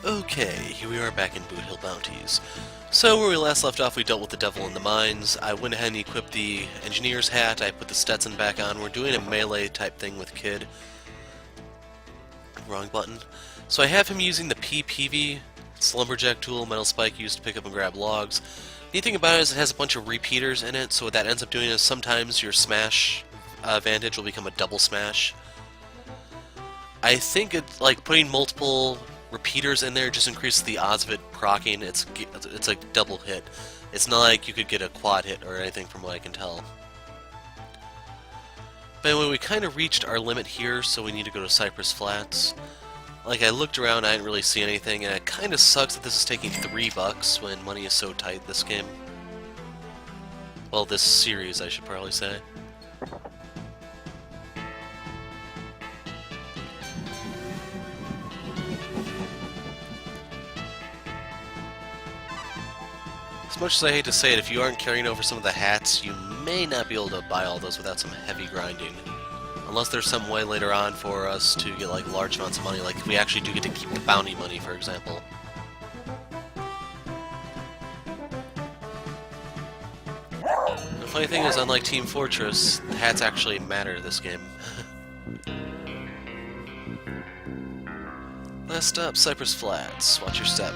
Okay, here we are back in Boot Hill Bounties. So where we last left off, we dealt with the devil in the mines. I went ahead and equipped the engineer's hat, I put the Stetson back on. We're doing a melee type thing with Kid. Wrong button. So I have him using the PPV, it's lumberjack tool, metal spike used to pick up and grab logs. The neat thing about it is it has a bunch of repeaters in it, so what that ends up doing is sometimes your smash vantage will become a double smash. I think it's like putting multiple repeaters in there just increases the odds of it proccing. It's like double hit. It's not like you could get a quad hit or anything from what I can tell. But anyway, we kind of reached our limit here, so we need to go to Cypress Flats. Like, I looked around, I didn't really see anything, and it kind of sucks that this is taking $3 when money is so tight this game. Well, this series, I should probably say. As much as I hate to say it, if you aren't carrying over some of the hats, you may not be able to buy all those without some heavy grinding. Unless there's some way later on for us to get like large amounts of money, like if we actually do get to keep the bounty money, for example. The funny thing is, unlike Team Fortress, the hats actually matter to this game. Last stop, Cypress Flats. Watch your step.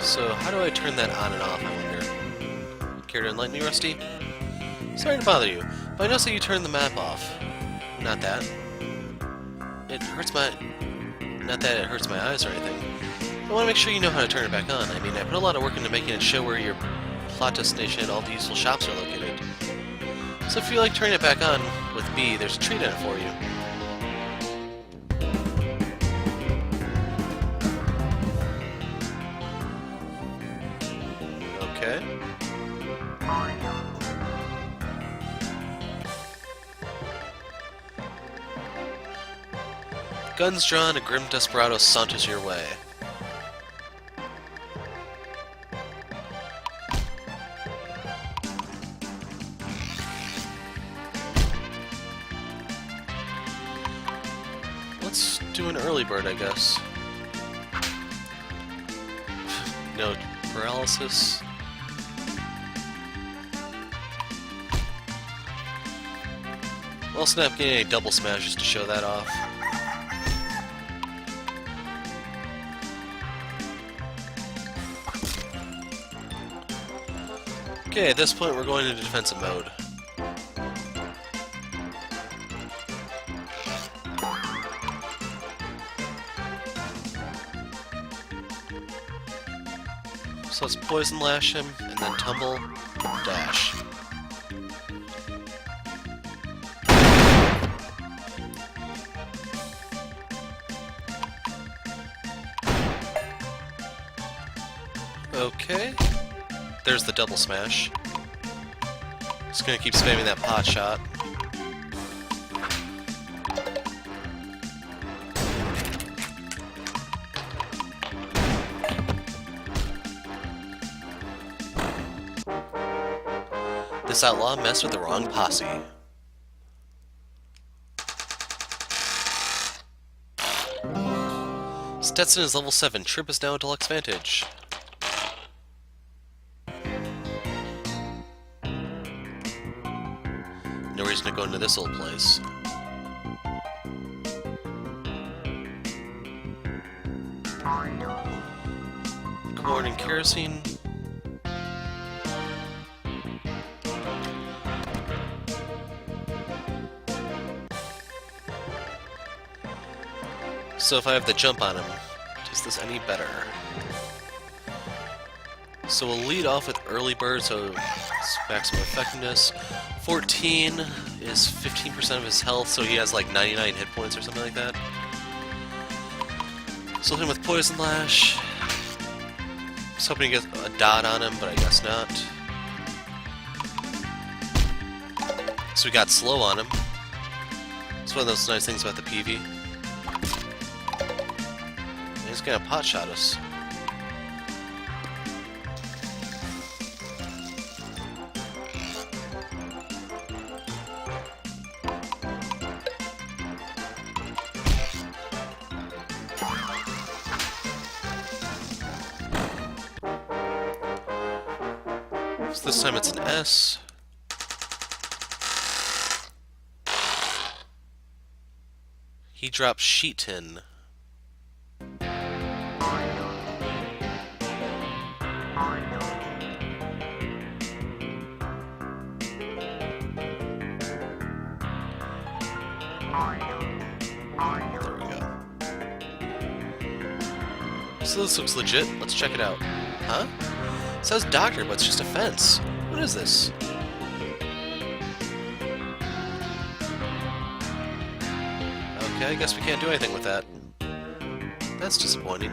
So, how do I turn that on and off, I wonder? Care to enlighten me, Rusty? Sorry to bother you, but I noticed that you turned the map off. Not that. It hurts my... Not that it hurts my eyes or anything. I want to make sure you know how to turn it back on. I mean, I put a lot of work into making it show where your plot destination and all the useful shops are located. So if you like turning it back on with B, there's a treat in it for you. Okay. Guns drawn, a grim desperado saunters your way. Let's do an early bird, I guess. No paralysis. Well, Snap getting a double smash just to show that off. Okay, at this point we're going into defensive mode. So let's poison lash him, and then tumble, dash. Okay, there's the double smash. Just gonna keep spamming that pot shot. This outlaw messed with the wrong posse. Stetson is level 7, Trip is now a deluxe vantage. No reason to go into this old place. Corn and kerosene. So if I have the jump on him, is this any better? So we'll lead off with early bird, so it's maximum effectiveness. 14 is 15% of his health, so he has like 99 hit points or something like that. So hit him with poison lash. I was hoping to get a dot on him, but I guess not. So we got slow on him. It's one of those nice things about the PV. He's gonna pot shot us. So this time it's an S. He drops sheet tin. There we go. So this looks legit. Let's check it out. Huh? It says doctor, but it's just a fence. What is this? Okay, I guess we can't do anything with that. That's disappointing.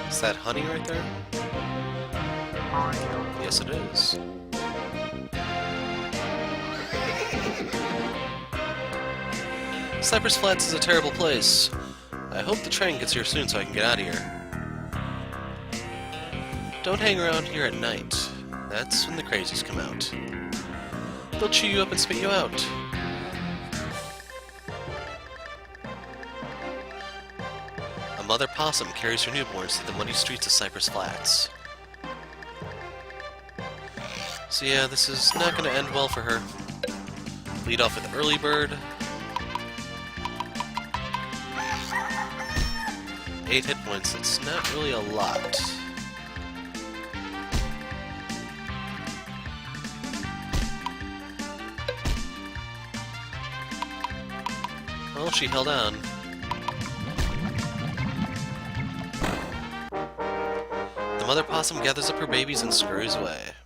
Is that honey right there? Yes, it is. Cypress Flats is a terrible place. I hope the train gets here soon so I can get out of here. Don't hang around here at night. That's when the crazies come out. They'll chew you up and spit you out. A mother possum carries her newborns through the muddy streets of Cypress Flats. So yeah, this is not going to end well for her. Lead off with Early Bird. 8 hit points, it's not really a lot. Well, she held on. The mother possum gathers up her babies and scurries away.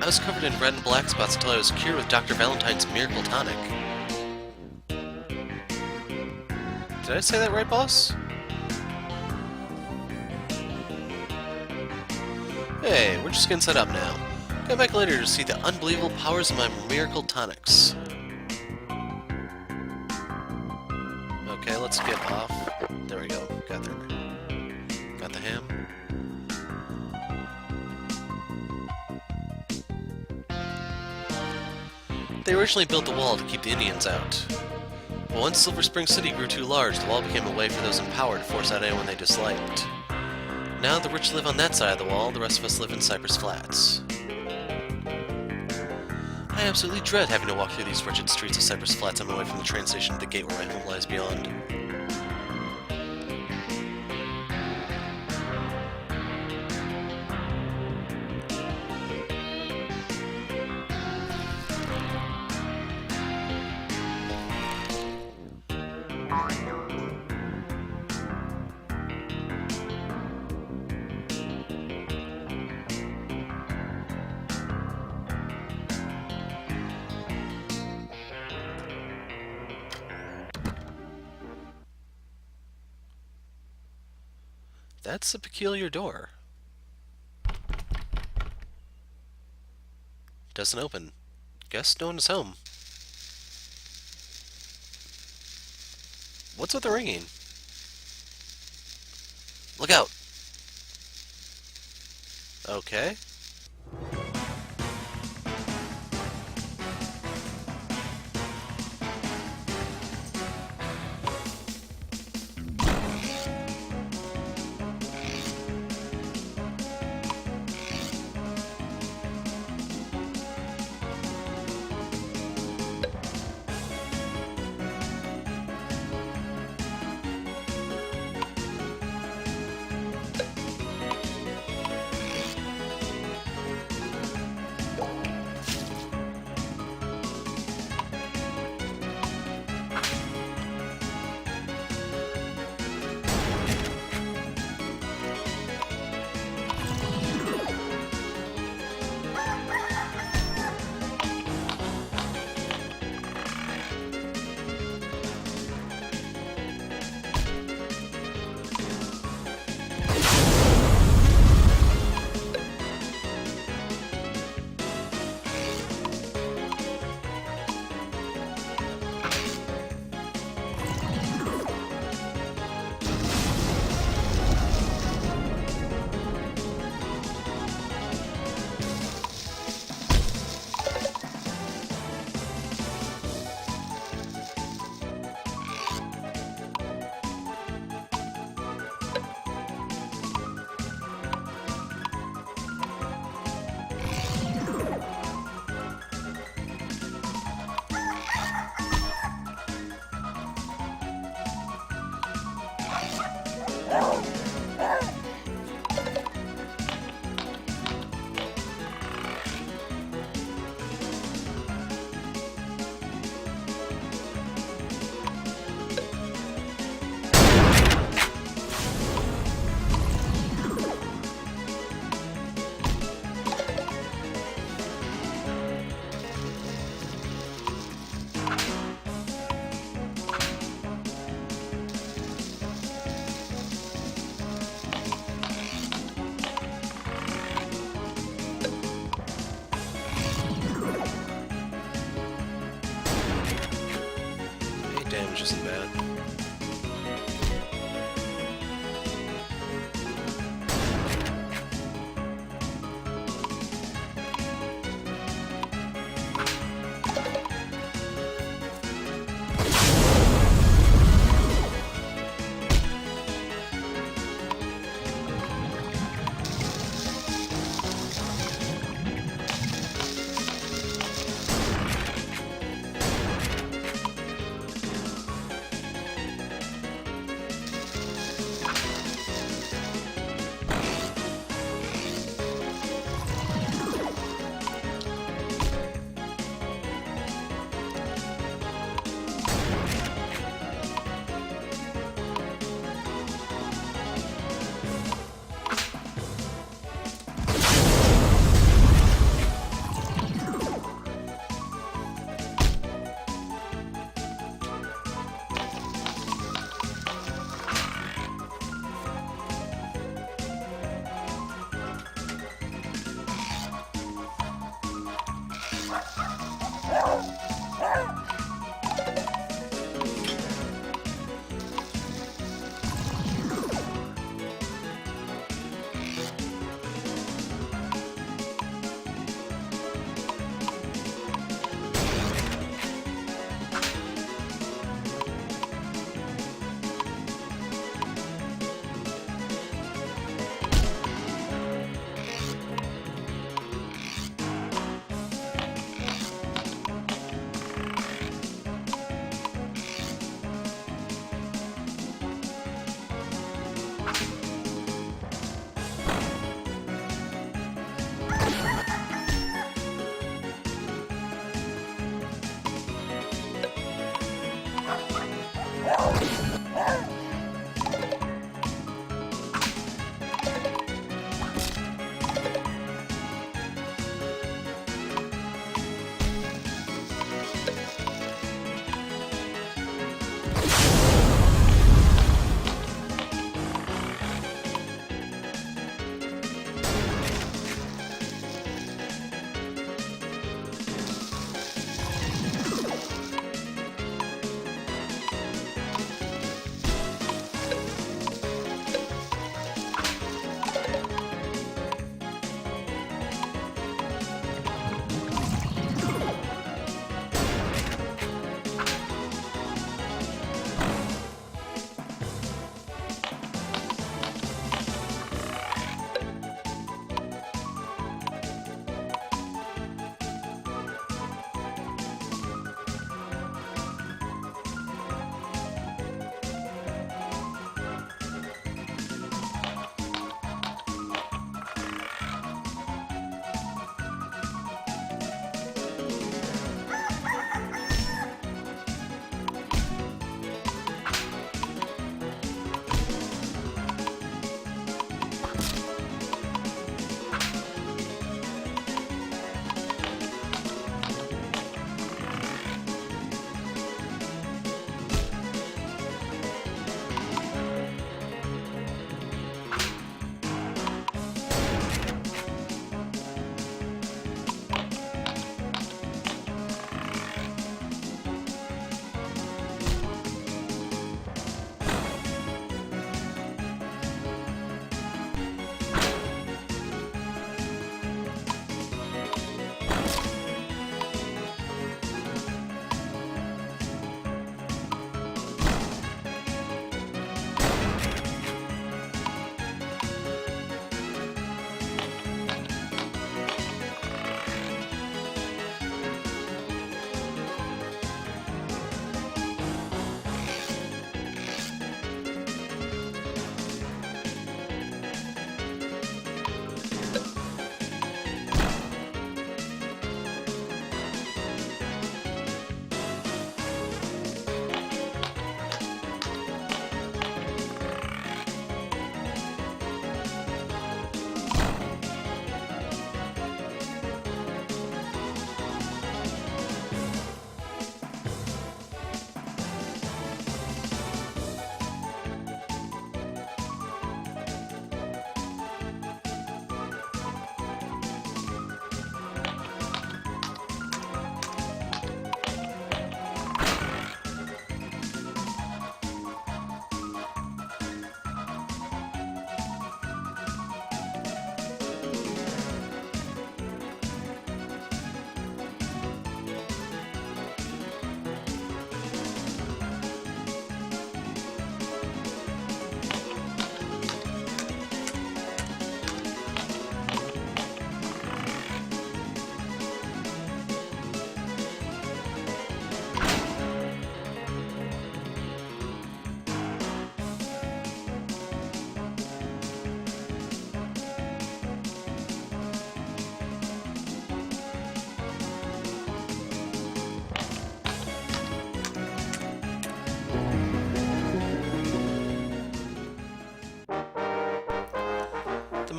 I was covered in red and black spots until I was cured with Dr. Valentine's Miracle Tonic. Did I say that right, boss? Hey, we're just getting set up now. Come back later to see the unbelievable powers of my Miracle Tonics. Okay, let's get off. There we go. Got the ham. They originally built the wall to keep the Indians out. But once Silver Spring City grew too large, the wall became a way for those in power to force out anyone they disliked. Now the rich live on that side of the wall, the rest of us live in Cypress Flats. I absolutely dread having to walk through these wretched streets of Cypress Flats on my way from the train station to the gate where my home lies beyond. That's a peculiar door. Doesn't open. Guess no one is home. What's with the ringing? Look out! Okay. which isn't bad.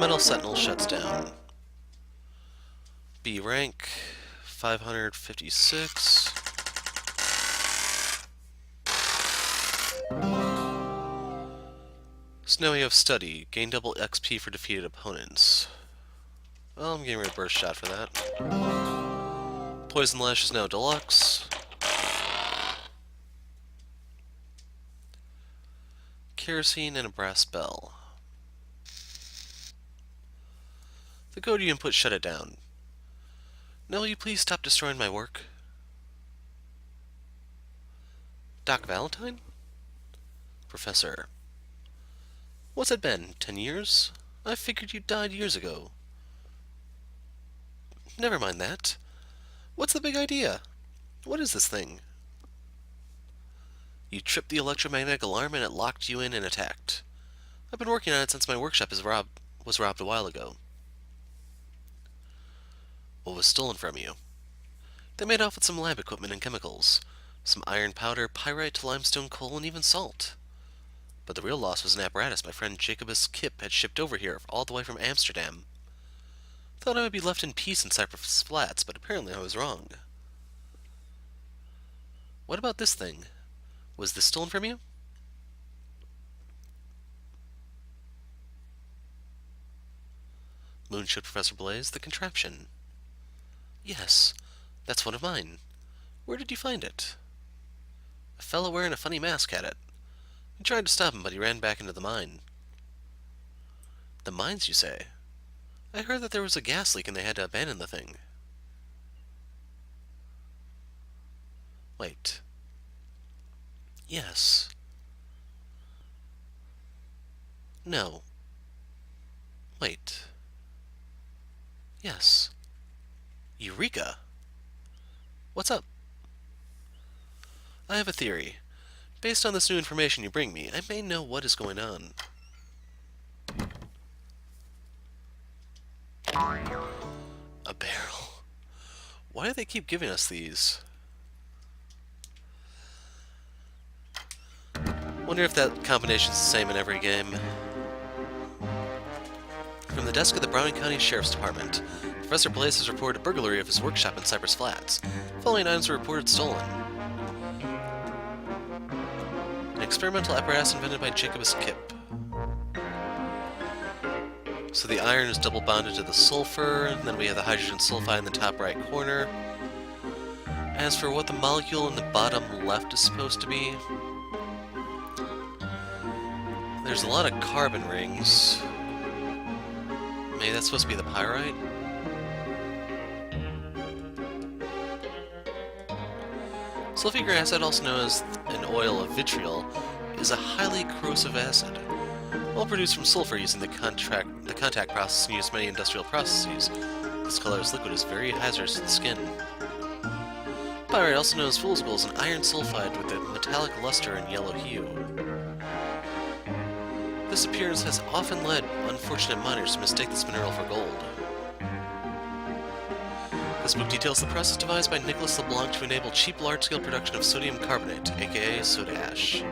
Metal Sentinel shuts down. B rank, 556. Snowy of Study, gain double XP for defeated opponents. Well, I'm getting rid of Burst Shot for that. Poison Lash is now deluxe. Kerosene and a brass bell. The code you input shut it down. Now will you please stop destroying my work? Doc Valentine? Professor. What's it been, 10 years? I figured you died years ago. Never mind that. What's the big idea? What is this thing? You tripped the electromagnetic alarm and it locked you in and attacked. I've been working on it since my workshop was robbed a while ago. What was stolen from you? They made off with some lab equipment and chemicals. Some iron powder, pyrite, limestone, coal, and even salt. But the real loss was an apparatus my friend Jacobus Kipp had shipped over here all the way from Amsterdam. Thought I would be left in peace in Cypress Flats, but apparently I was wrong. What about this thing? Was this stolen from you? Moon showed Professor Blaze the contraption. Yes, that's one of mine. Where did you find it? A fellow wearing a funny mask had it. We tried to stop him, but he ran back into the mine. The mines, you say? I heard that there was a gas leak and they had to abandon the thing. Wait. Yes. No. Wait. Yes. Eureka! What's up? I have a theory. Based on this new information you bring me, I may know what is going on. A barrel. Why do they keep giving us these? Wonder if that combination's the same in every game. From the desk of the Browning County Sheriff's Department, Professor Blaze has reported a burglary of his workshop in Cypress Flats. The following items were reported stolen. An experimental apparatus invented by Jacobus Kipp. So the iron is double bonded to the sulfur, and then we have the hydrogen sulfide in the top right corner. As for what the molecule in the bottom left is supposed to be, there's a lot of carbon rings. Maybe that's supposed to be the pyrite? Sulfuric acid, also known as an oil of vitriol, is a highly corrosive acid. Well produced from sulfur using the contact process and used in many industrial processes. This colorless liquid is very hazardous to the skin. Pyrite, also known as fool's gold, is an iron sulfide with a metallic luster and yellow hue. This appearance has often led unfortunate miners to mistake this mineral for gold. This book details the process devised by Nicholas LeBlanc to enable cheap large-scale production of sodium carbonate, aka soda ash.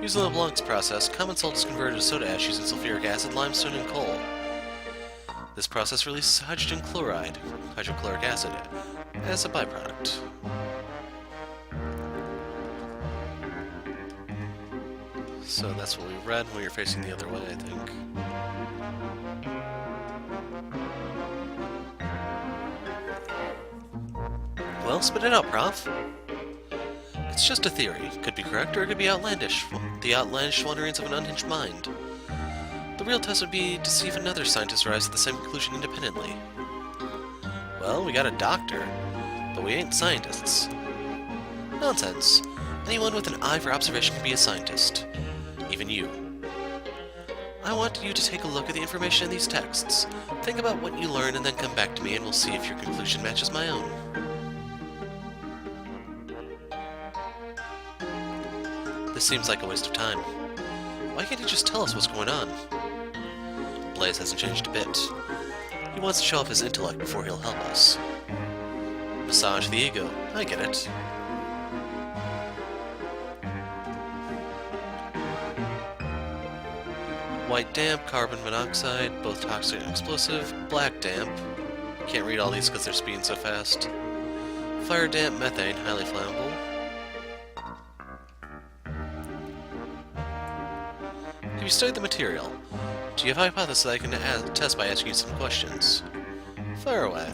Using LeBlanc's process, common salt is converted to soda ash using sulfuric acid, limestone, and coal. This process releases hydrogen chloride, hydrochloric acid, as a byproduct. So that's what we read when you're facing the other way, I think. Well, spit it out, Prof. It's just a theory. Could be correct, or it could be outlandish. The outlandish wanderings of an unhinged mind. The real test would be to see if another scientist arrives at the same conclusion independently. Well, we got a doctor, but we ain't scientists. Nonsense. Anyone with an eye for observation can be a scientist. Even you. I want you to take a look at the information in these texts. Think about what you learn and then come back to me and we'll see if your conclusion matches my own. This seems like a waste of time. Why can't he just tell us what's going on? Blaze hasn't changed a bit. He wants to show off his intellect before he'll help us. Massage the ego. I get it. White damp, carbon monoxide, both toxic and explosive. Black damp. Can't read all these because they're speeding so fast. Fire damp, methane, highly flammable. Have you studied the material? Do you have a hypothesis that I can test by asking you some questions? Fire away.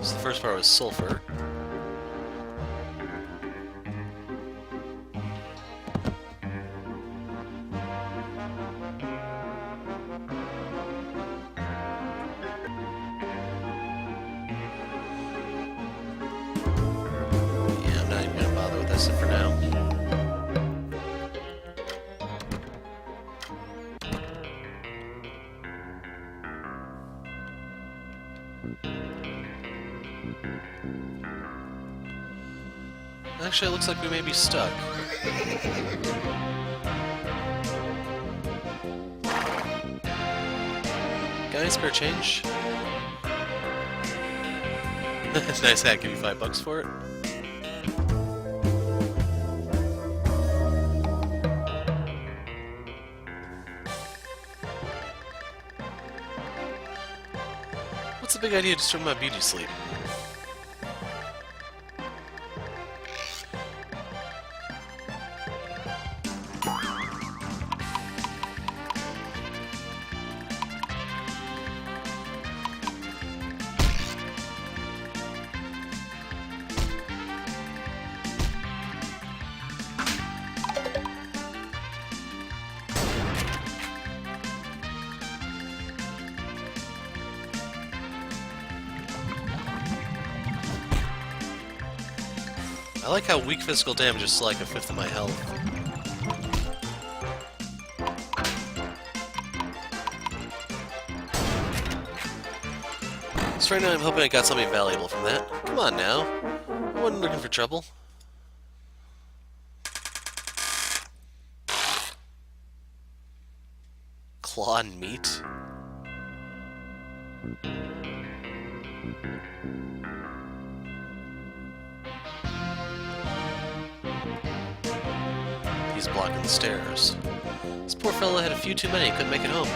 So the first part was sulfur. That's it for now. Actually, it looks like we may be stuck. Got any spare change? Nice hat, give you $5 for it. What's the big idea to disturb my beauty sleep? I like how weak physical damage is like a fifth of my health. So right now I'm hoping I got something valuable from that. Come on now. I wasn't looking for trouble. Claw and meat? He's blocking the stairs. This poor fella had a few too many and couldn't make it home.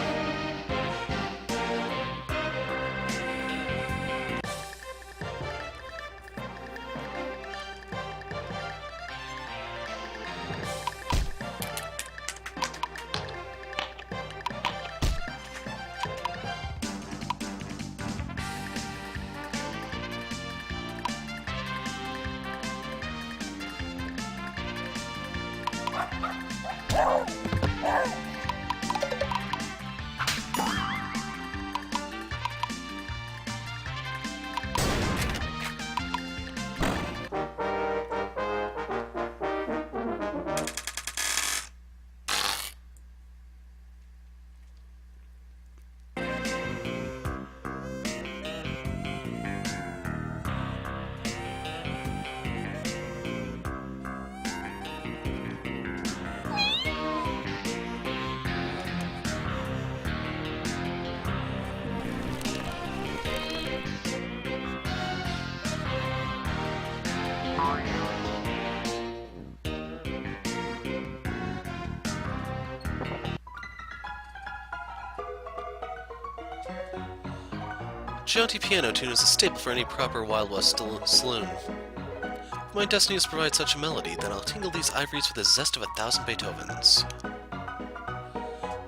Jaunty piano tune is a staple for any proper Wild West saloon. If my destiny is to provide such a melody, then I'll tingle these ivories with the zest of 1,000 Beethovens.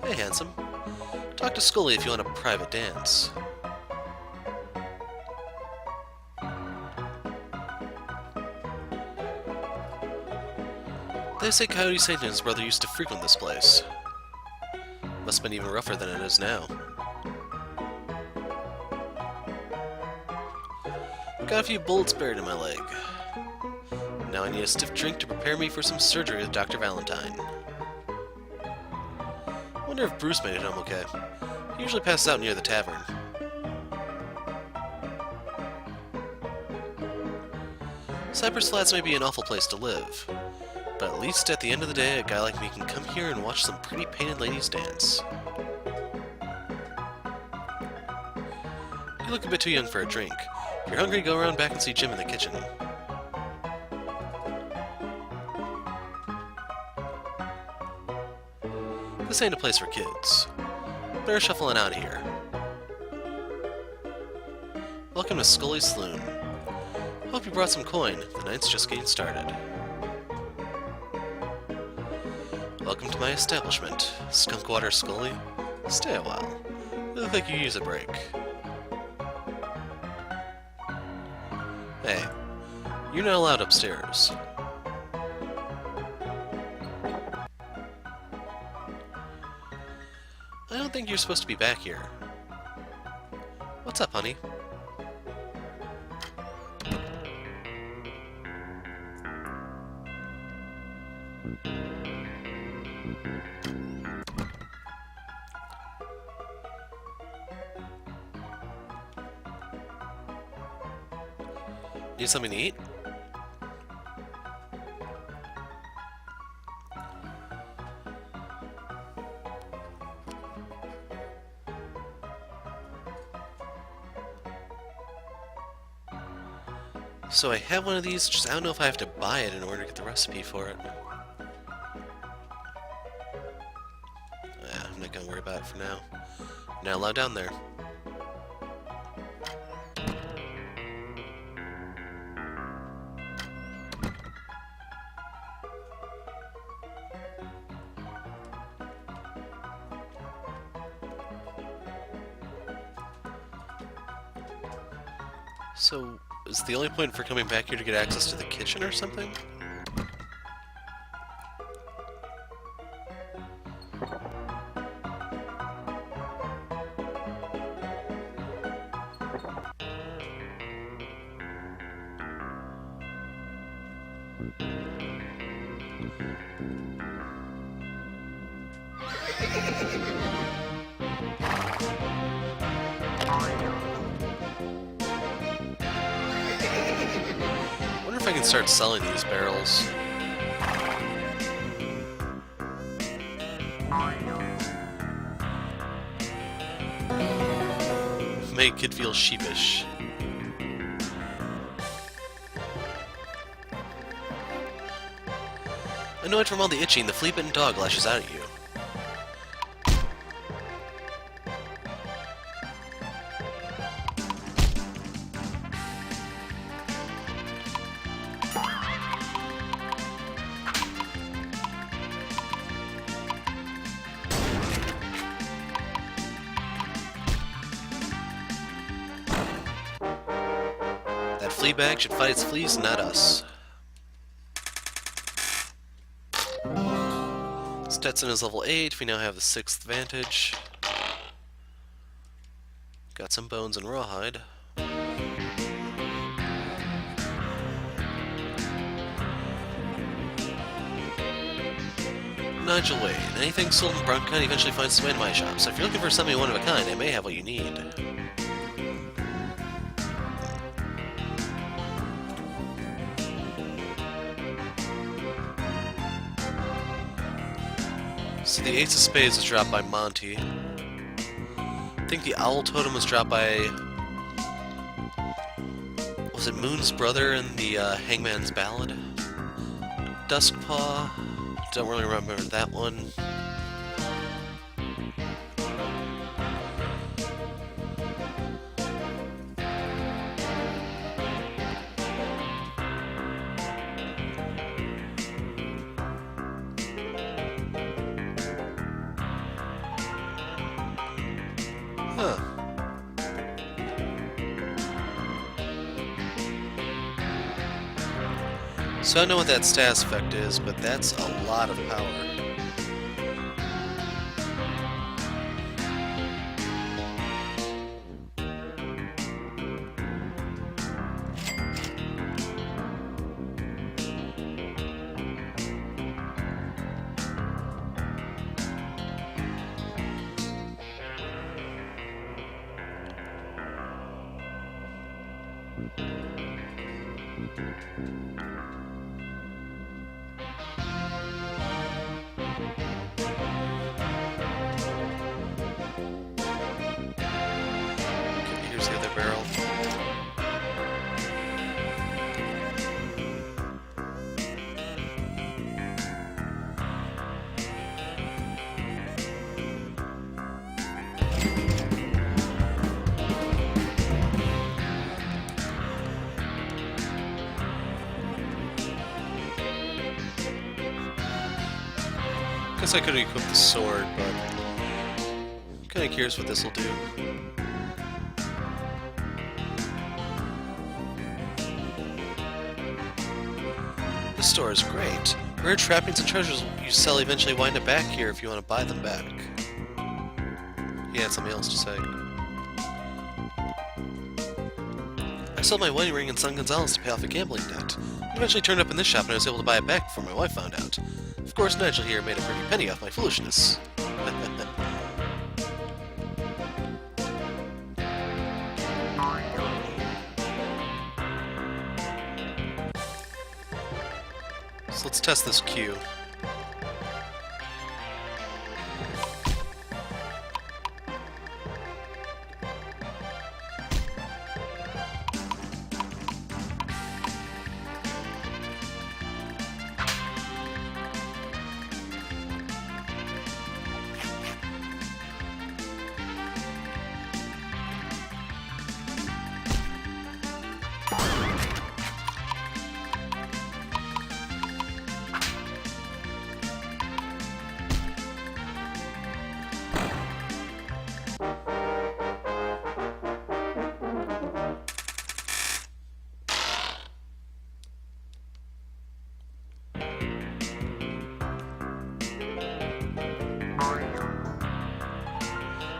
Hey, handsome. Talk to Scully if you want a private dance. They say Coyote Saint and his brother used to frequent this place. Must have been even rougher than it is now. Got a few bullets buried in my leg. Now I need a stiff drink to prepare me for some surgery with Dr. Valentine. Wonder if Bruce made it home okay. He usually passes out near the tavern. Cypress Flats may be an awful place to live. But at least at the end of the day, a guy like me can come here and watch some pretty painted ladies dance. You look a bit too young for a drink. If you're hungry, go around back and see Jim in the kitchen. This ain't a place for kids. Better shuffling out of here. Welcome to Scully's Saloon. Hope you brought some coin. The night's just getting started. Welcome to my establishment, Skunkwater Scully. Stay a while. I think you use a break. Hey, you're not allowed upstairs. I don't think you're supposed to be back here. What's up, honey? Need something to eat? So I have one of these, just I don't know if I have to buy it in order to get the recipe for it. I'm not gonna worry about it for now. Not allowed down there. So, is the only point for coming back here to get access to the kitchen or something? I can start selling these barrels. Make kid feel sheepish. Annoyed from all the itching, the flea-bitten dog lashes out at you. Flea bag should fight its fleas, not us. Stetson is level 8, we now have the 6th vantage. Got some bones and rawhide. Nigel Wade. Anything sold in Bronx County eventually finds its way in my shop, so if you're looking for something one of a kind, I may have what you need. So the Ace of Spades was dropped by Monty. I think the Owl Totem was dropped by... was it Moon's brother in the Hangman's Ballad? Duskpaw. Don't really remember that one. Huh. So I don't know what that status effect is, but that's a lot of power. here's the other barrel. Guess I could have equipped the sword, but I'm kinda curious what this will do. This store is great. Rare trappings and treasures you sell eventually wind up back here if you want to buy them back. He had something else to say. I sold my wedding ring in San Gonzales to pay off a gambling debt. It eventually turned up in this shop and I was able to buy it back before my wife found out. Of course, Nigel here made a pretty penny off my foolishness. So let's test this queue.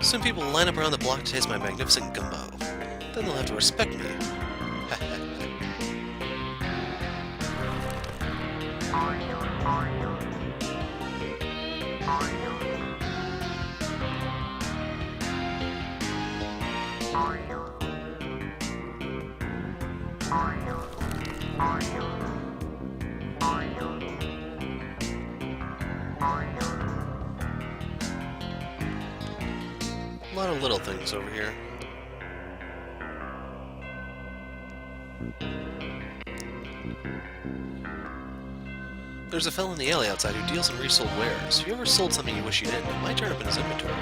Soon people will line up around the block to taste my magnificent gumbo. Then they'll have to respect me. A lot of little things over here. There's a fellow in the alley outside who deals in resold wares. If you ever sold something you wish you didn't, it might turn up in his inventory.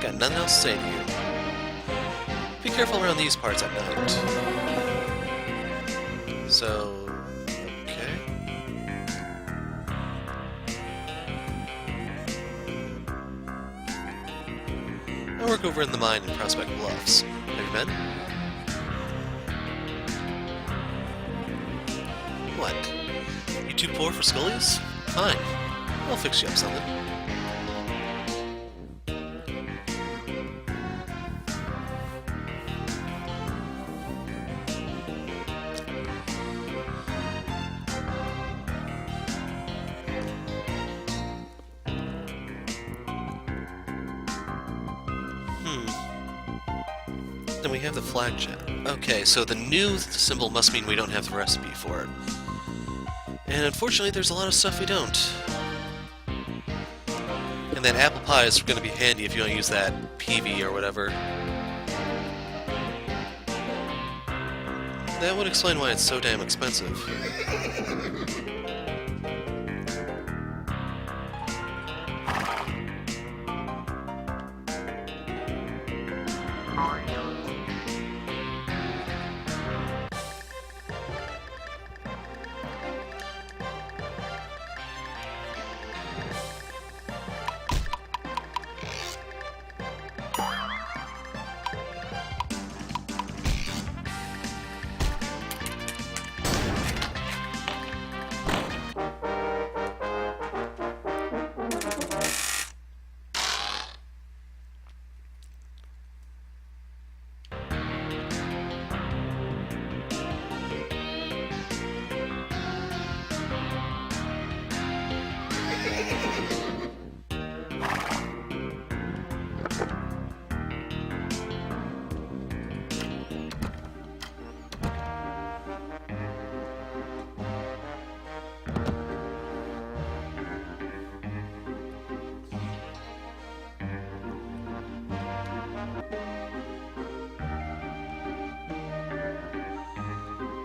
Got nothing else to say to you. Be careful around these parts at night. So... okay. I work over in the mine in Prospect Bluffs. Have you been? What? You too poor for Scullies? Fine. I'll fix you up something. Then we have the flag jet. Okay, so the new symbol must mean we don't have the recipe for it. And unfortunately, there's a lot of stuff we don't. And that apple pie is going to be handy if you want to use that PV or whatever. That would explain why it's so damn expensive.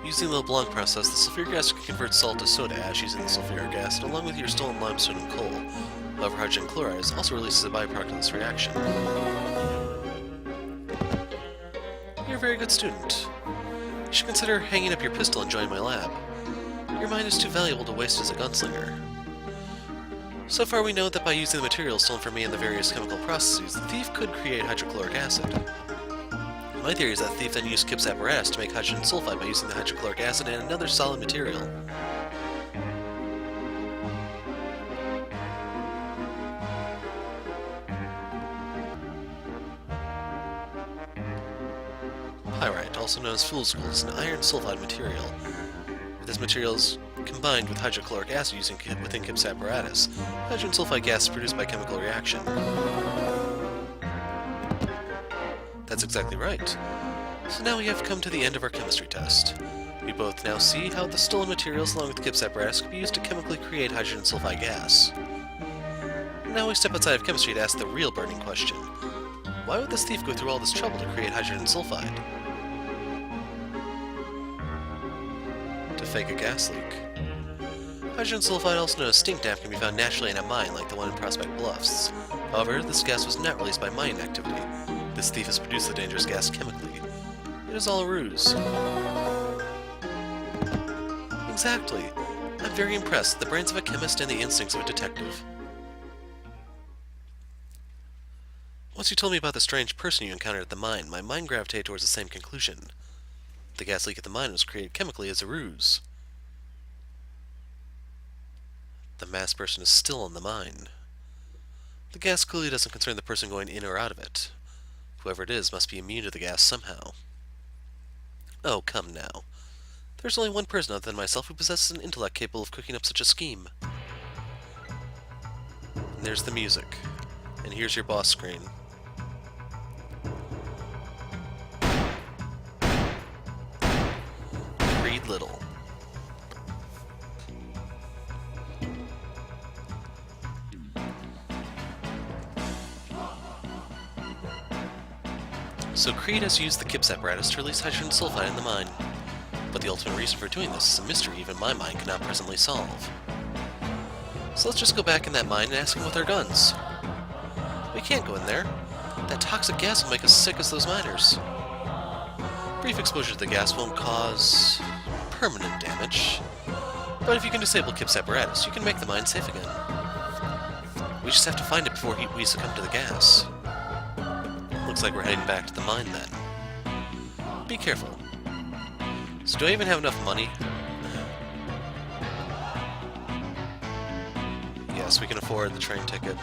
Using the LeBlanc process, the sulfuric acid can convert salt to soda ash using the sulfuric acid, along with your stolen limestone and coal. However, hydrogen chloride is also released as a byproduct of this reaction. You're a very good student. You should consider hanging up your pistol and joining my lab. Your mind is too valuable to waste as a gunslinger. So far we know that by using the materials stolen from me in the various chemical processes, the thief could create hydrochloric acid. My theory is that the thief then used KIP's apparatus to make hydrogen sulfide by using the hydrochloric acid and another solid material. Pyrite, also known as fool's gold, is an iron sulfide material. This material is combined with hydrochloric acid within KIP's apparatus. Hydrogen sulfide gas is produced by chemical reaction. That's exactly right. So now we have come to the end of our chemistry test. We both now see how the stolen materials along with KIP's apparatus can be used to chemically create hydrogen sulfide gas. Now we step outside of chemistry to ask the real burning question. Why would this thief go through all this trouble to create hydrogen sulfide? To fake a gas leak. Hydrogen sulfide, also known as stink damp, can be found naturally in a mine like the one in Prospect Bluffs. However, this gas was not released by mining activity. This thief has produced the dangerous gas chemically. It is all a ruse. Exactly. I'm very impressed. The brains of a chemist and the instincts of a detective. Once you told me about the strange person you encountered at the mine, my mind gravitated towards the same conclusion. The gas leak at the mine was created chemically as a ruse. The masked person is still in the mine. The gas clearly doesn't concern the person going in or out of it. Whoever it is must be immune to the gas somehow. Oh, come now. There's only one person other than myself who possesses an intellect capable of cooking up such a scheme. And there's the music. And here's your boss screen. Creed Little. So Creed has used the KIP's apparatus to release hydrogen sulfide in the mine. But the ultimate reason for doing this is a mystery even my mind cannot presently solve. So let's just go back in that mine and ask them with our guns. We can't go in there. That toxic gas will make us sick as those miners. Brief exposure to the gas won't cause permanent damage, but if you can disable KIP's apparatus, you can make the mine safe again. We just have to find it before we succumb to the gas. Looks like we're heading back to the mine then. Be careful. So do I even have enough money? Yes, we can afford the train ticket.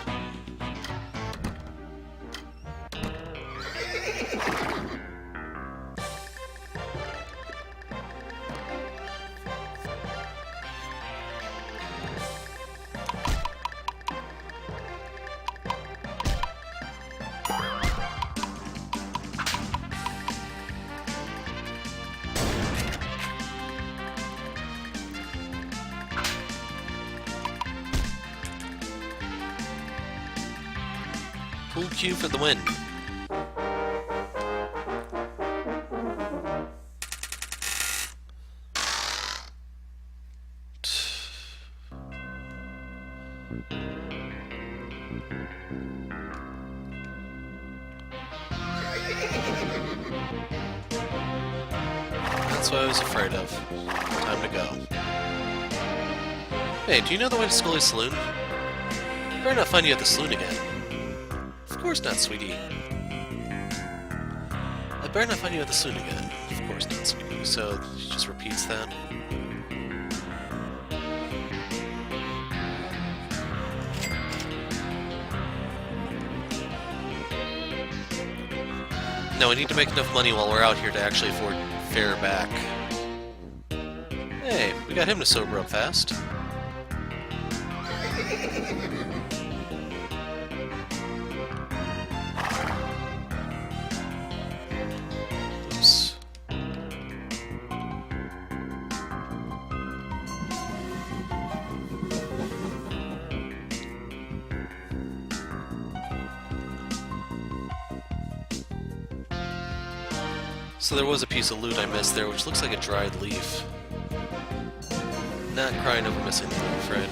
Pool cue for the win. That's what I was afraid of. Time to go. Hey, do you know the way to Scully's saloon? Better not find you at the saloon again. Of course not, sweetie. I better not find you at the saloon again. Of course not, sweetie. So, she just repeats that. No, I need to make enough money while we're out here to actually afford fare back. Hey, we got him to sober up fast. Oops. So there was a piece of loot I missed there, which looks like a dried leaf. Not crying over missing the loot, Fred.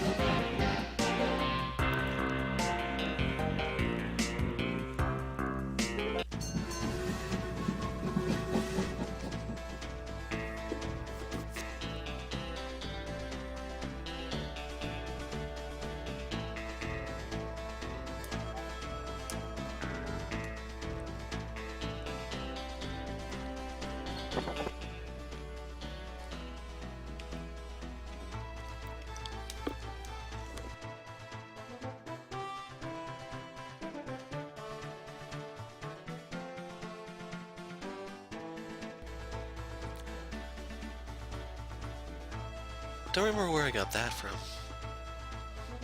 Don't remember where I got that from.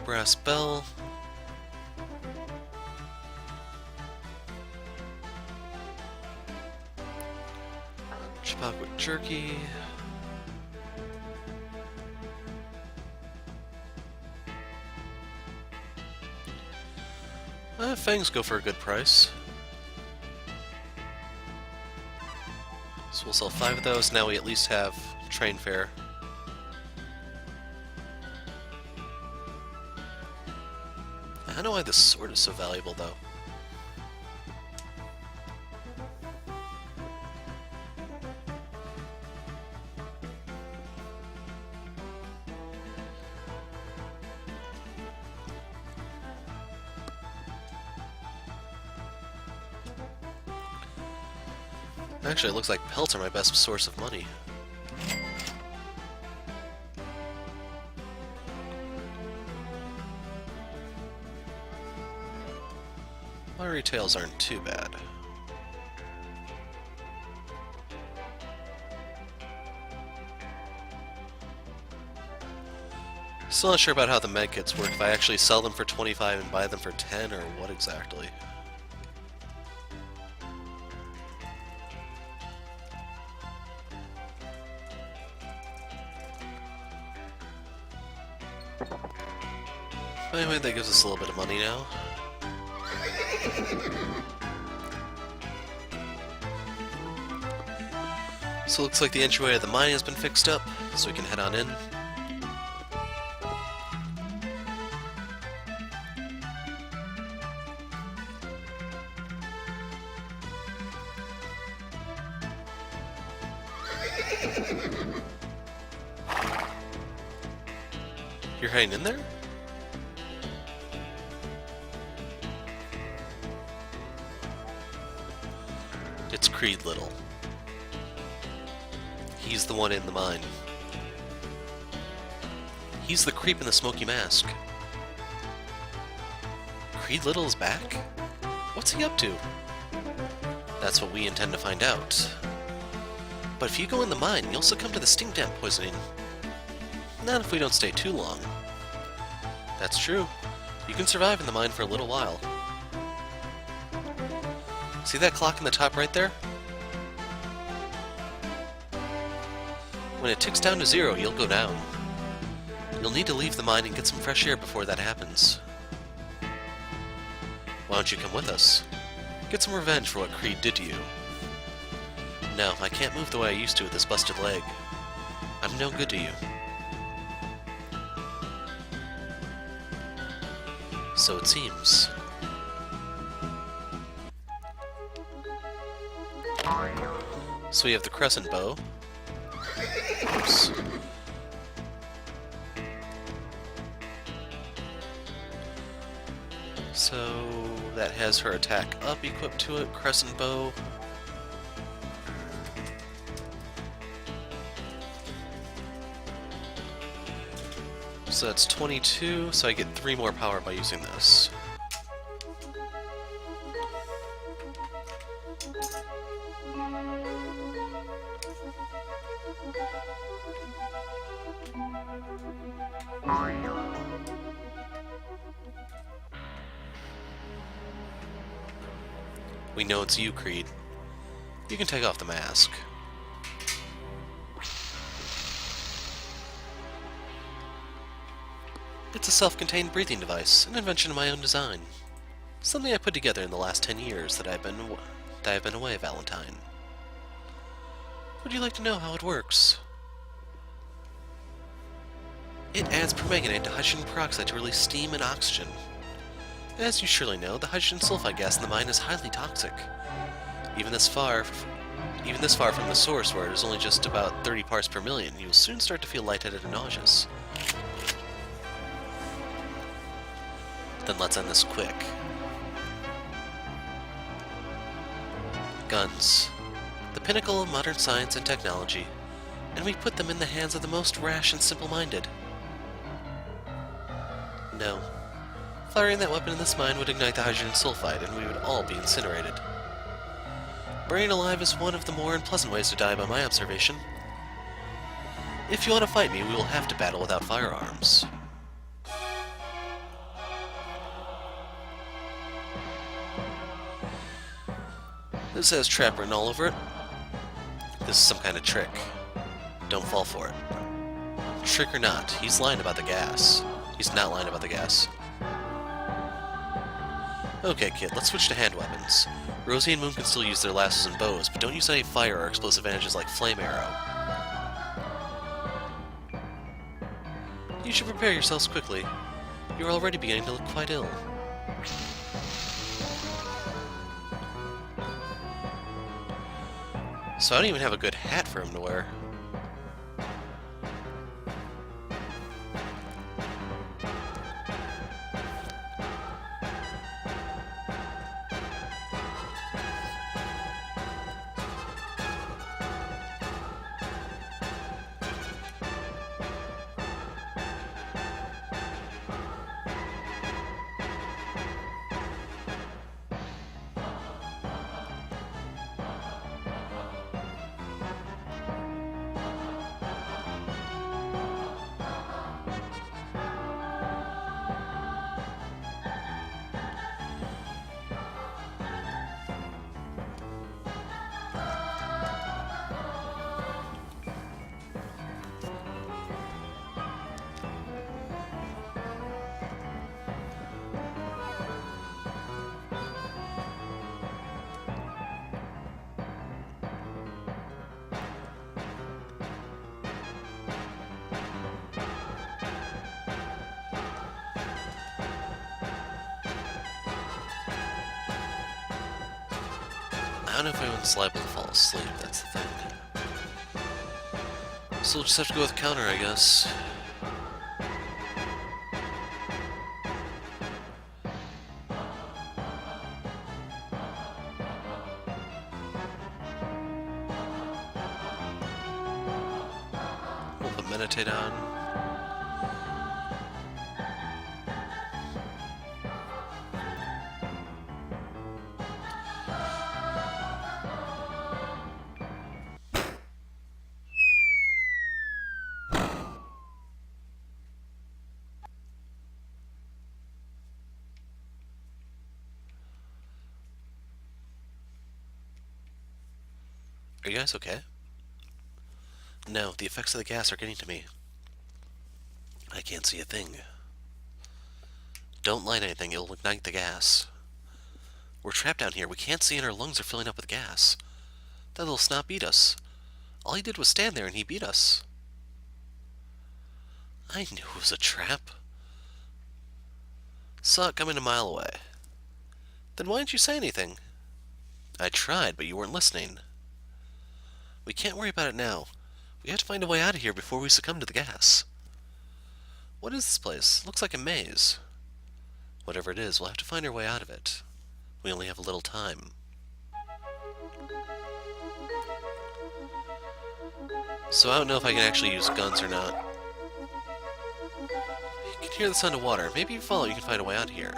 Brass bell. Chipotle jerky. Fangs go for a good price. So we'll sell 5 of those. Now we at least have train fare. I don't know why this sword is so valuable, though. Actually, it looks like pelts are my best source of money. My retails aren't too bad. Still not sure about how the medkits work, if I actually sell them for 25 and buy them for 10, or what exactly. Anyway, that gives us a little bit of money now. So it looks like the entryway of the mine has been fixed up, so we can head on in. You're heading in there? It's Creed Little. He's the one in the mine. He's the creep in the smoky mask. Creed Little is back? What's he up to? That's what we intend to find out. But if you go in the mine, you'll succumb to the stink damp poisoning. Not if we don't stay too long. That's true. You can survive in the mine for a little while. See that clock in the top right there? When it ticks down to 0, you'll go down. You'll need to leave the mine and get some fresh air before that happens. Why don't you come with us? Get some revenge for what Creed did to you. No, I can't move the way I used to with this busted leg. I'm no good to you. So it seems. So we have the crescent bow. Oops. So that has her attack up equipped to it, crescent bow. So that's 22, so I get 3 more power by using this. We know it's you, Creed. You can take off the mask. It's a self-contained breathing device, an invention of my own design. Something I put together in the last 10 years that I've been away, Valentine. Would you like to know how it works? It adds permanganate to hydrogen peroxide to release steam and oxygen. As you surely know, the hydrogen sulfide gas in the mine is highly toxic. Even this far from the source, where it is only just about 30 parts per million, you will soon start to feel lightheaded and nauseous. Then let's end this quick. Guns. The pinnacle of modern science and technology, and we put them in the hands of the most rash and simple-minded. No. Firing that weapon in this mine would ignite the hydrogen sulfide, and we would all be incinerated. Burning alive is one of the more unpleasant ways to die by my observation. If you want to fight me, we will have to battle without firearms. This has trap written all over it. This is some kind of trick. Don't fall for it. Trick or not, he's lying about the gas. He's not lying about the gas. Okay, kid, let's switch to hand weapons. Rosie and Moon can still use their lassos and bows, but don't use any fire or explosive advantages like flame arrow. You should prepare yourselves quickly. You're already beginning to look quite ill. So I don't even have a good hat for him to wear. I don't know if anyone's liable to fall asleep, that's the thing. So we'll just have to go with counter, I guess. We'll put meditate on. Are you guys okay? No, the effects of the gas are getting to me. I can't see a thing. Don't light anything, it'll ignite the gas. We're trapped down here, we can't see and our lungs are filling up with gas. That little snot beat us. All he did was stand there and he beat us. I knew it was a trap. Saw it coming a mile away. Then why didn't you say anything? I tried, but you weren't listening. We can't worry about it now. We have to find a way out of here before we succumb to the gas. What is this place? Looks like a maze. Whatever it is, we'll have to find our way out of it. We only have a little time. So I don't know if I can actually use guns or not. You can hear the sound of water. Maybe if you follow, you can find a way out of here.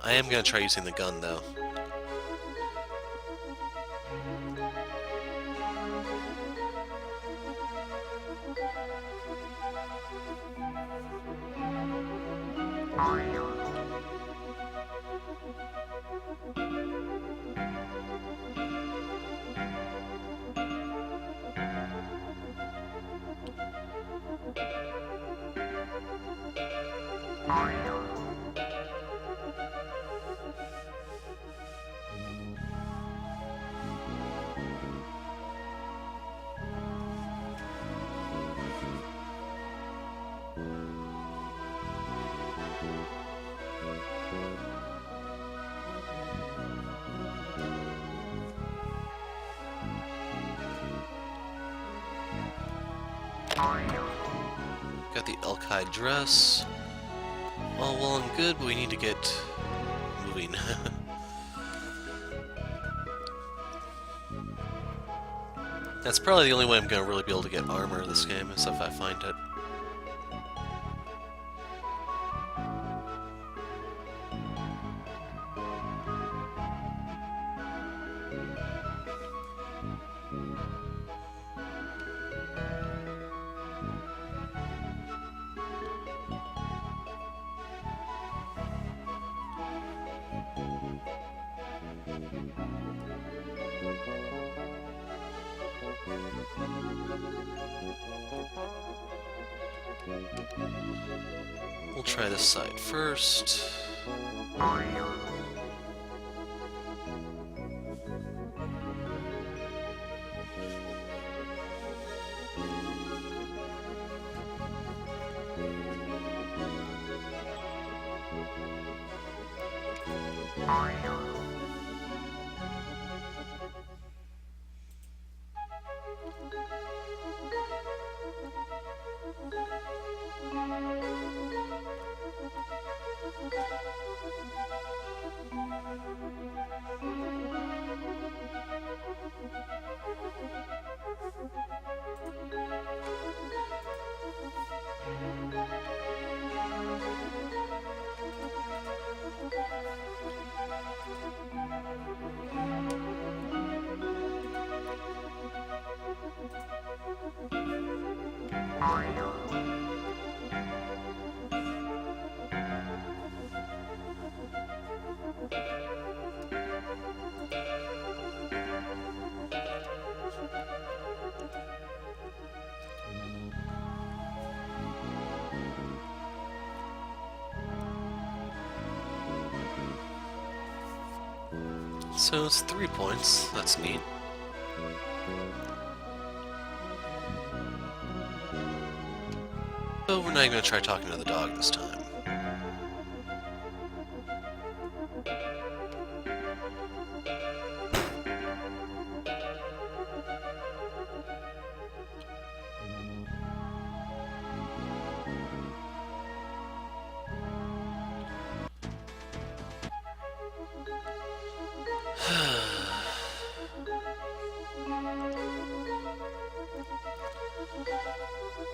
I am going to try using the gun, though. Got the Elkai dress. All well and good, but we need to get moving. That's probably the only way I'm going to really be able to get armor this game, is if I find it. We'll try this side first. So it's 3 points. That's neat. So we're not even going to try talking to the dog this time.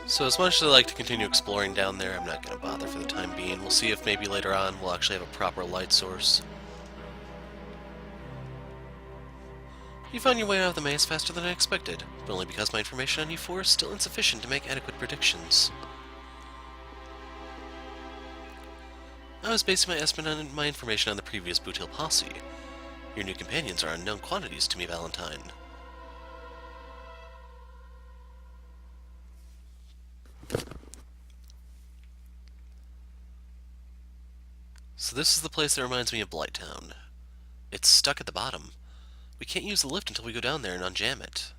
So as much as I like to continue exploring down there, I'm not going to bother for the time being. We'll see if maybe later on we'll actually have a proper light source. You found your way out of the maze faster than I expected, but only because my information on you four is still insufficient to make adequate predictions. I was basing my estimate on my information on the previous Boot posse. Your new companions are unknown quantities to me, Valentine. So this is the place that reminds me of Blighttown. It's stuck at the bottom. We can't use the lift until we go down there and unjam it.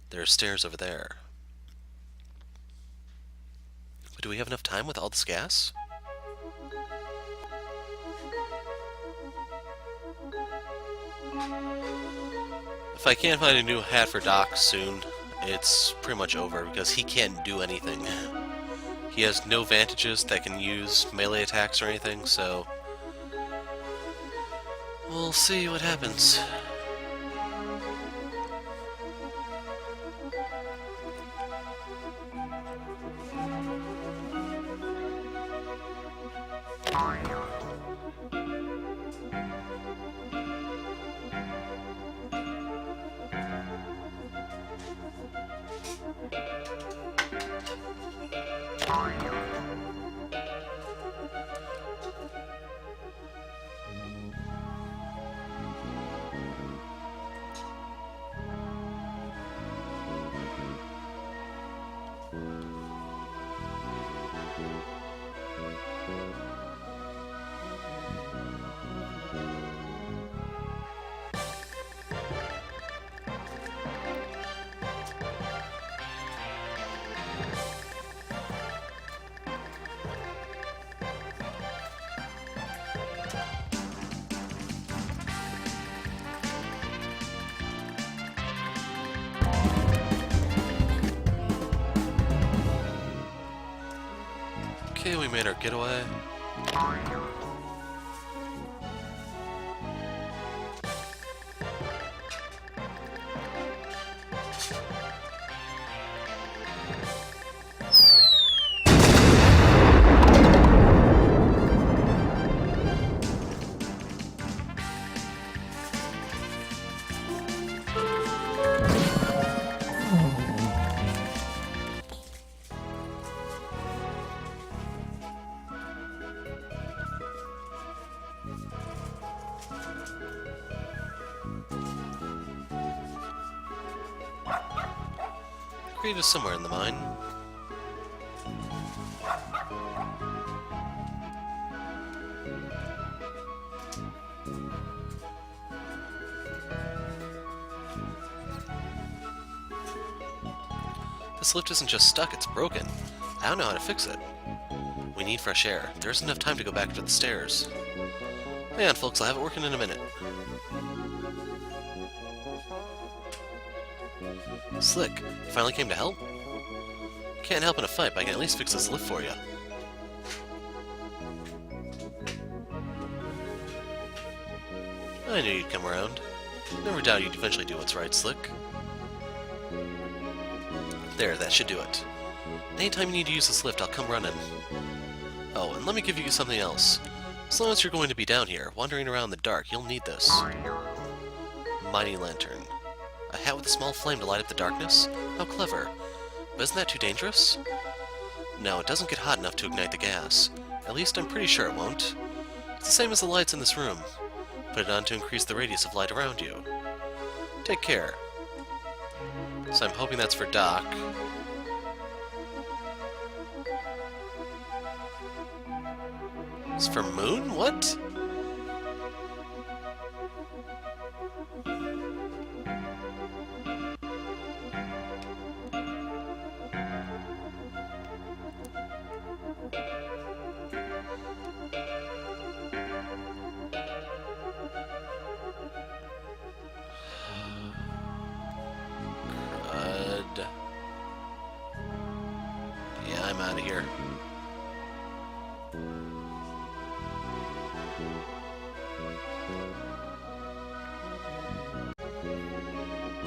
There are stairs over there. But do we have enough time with all this gas? If I can't find a new hat for Doc soon, it's pretty much over, because he can't do anything. He has no vantages that can use melee attacks or anything, so we'll see what happens. how we made our getaway? Crate is somewhere in the mine. This lift isn't just stuck, it's broken. I don't know how to fix it. We need fresh air. There isn't enough time to go back to the stairs. Hang on, folks, I'll have it working in a minute. Slick, you finally came to help? Can't help in a fight, but I can at least fix this lift for you. I knew you'd come around. Never doubt you'd eventually do what's right, Slick. There, that should do it. Anytime you need to use this lift, I'll come running. Oh, and let me give you something else. As long as you're going to be down here, wandering around in the dark, you'll need this. Mighty lantern. A hat with a small flame to light up the darkness? How clever. But isn't that too dangerous? No, it doesn't get hot enough to ignite the gas. At least I'm pretty sure it won't. It's the same as the lights in this room. Put it on to increase the radius of light around you. Take care. So I'm hoping that's for Doc. It's for Moon? What? Yeah, I'm out of here.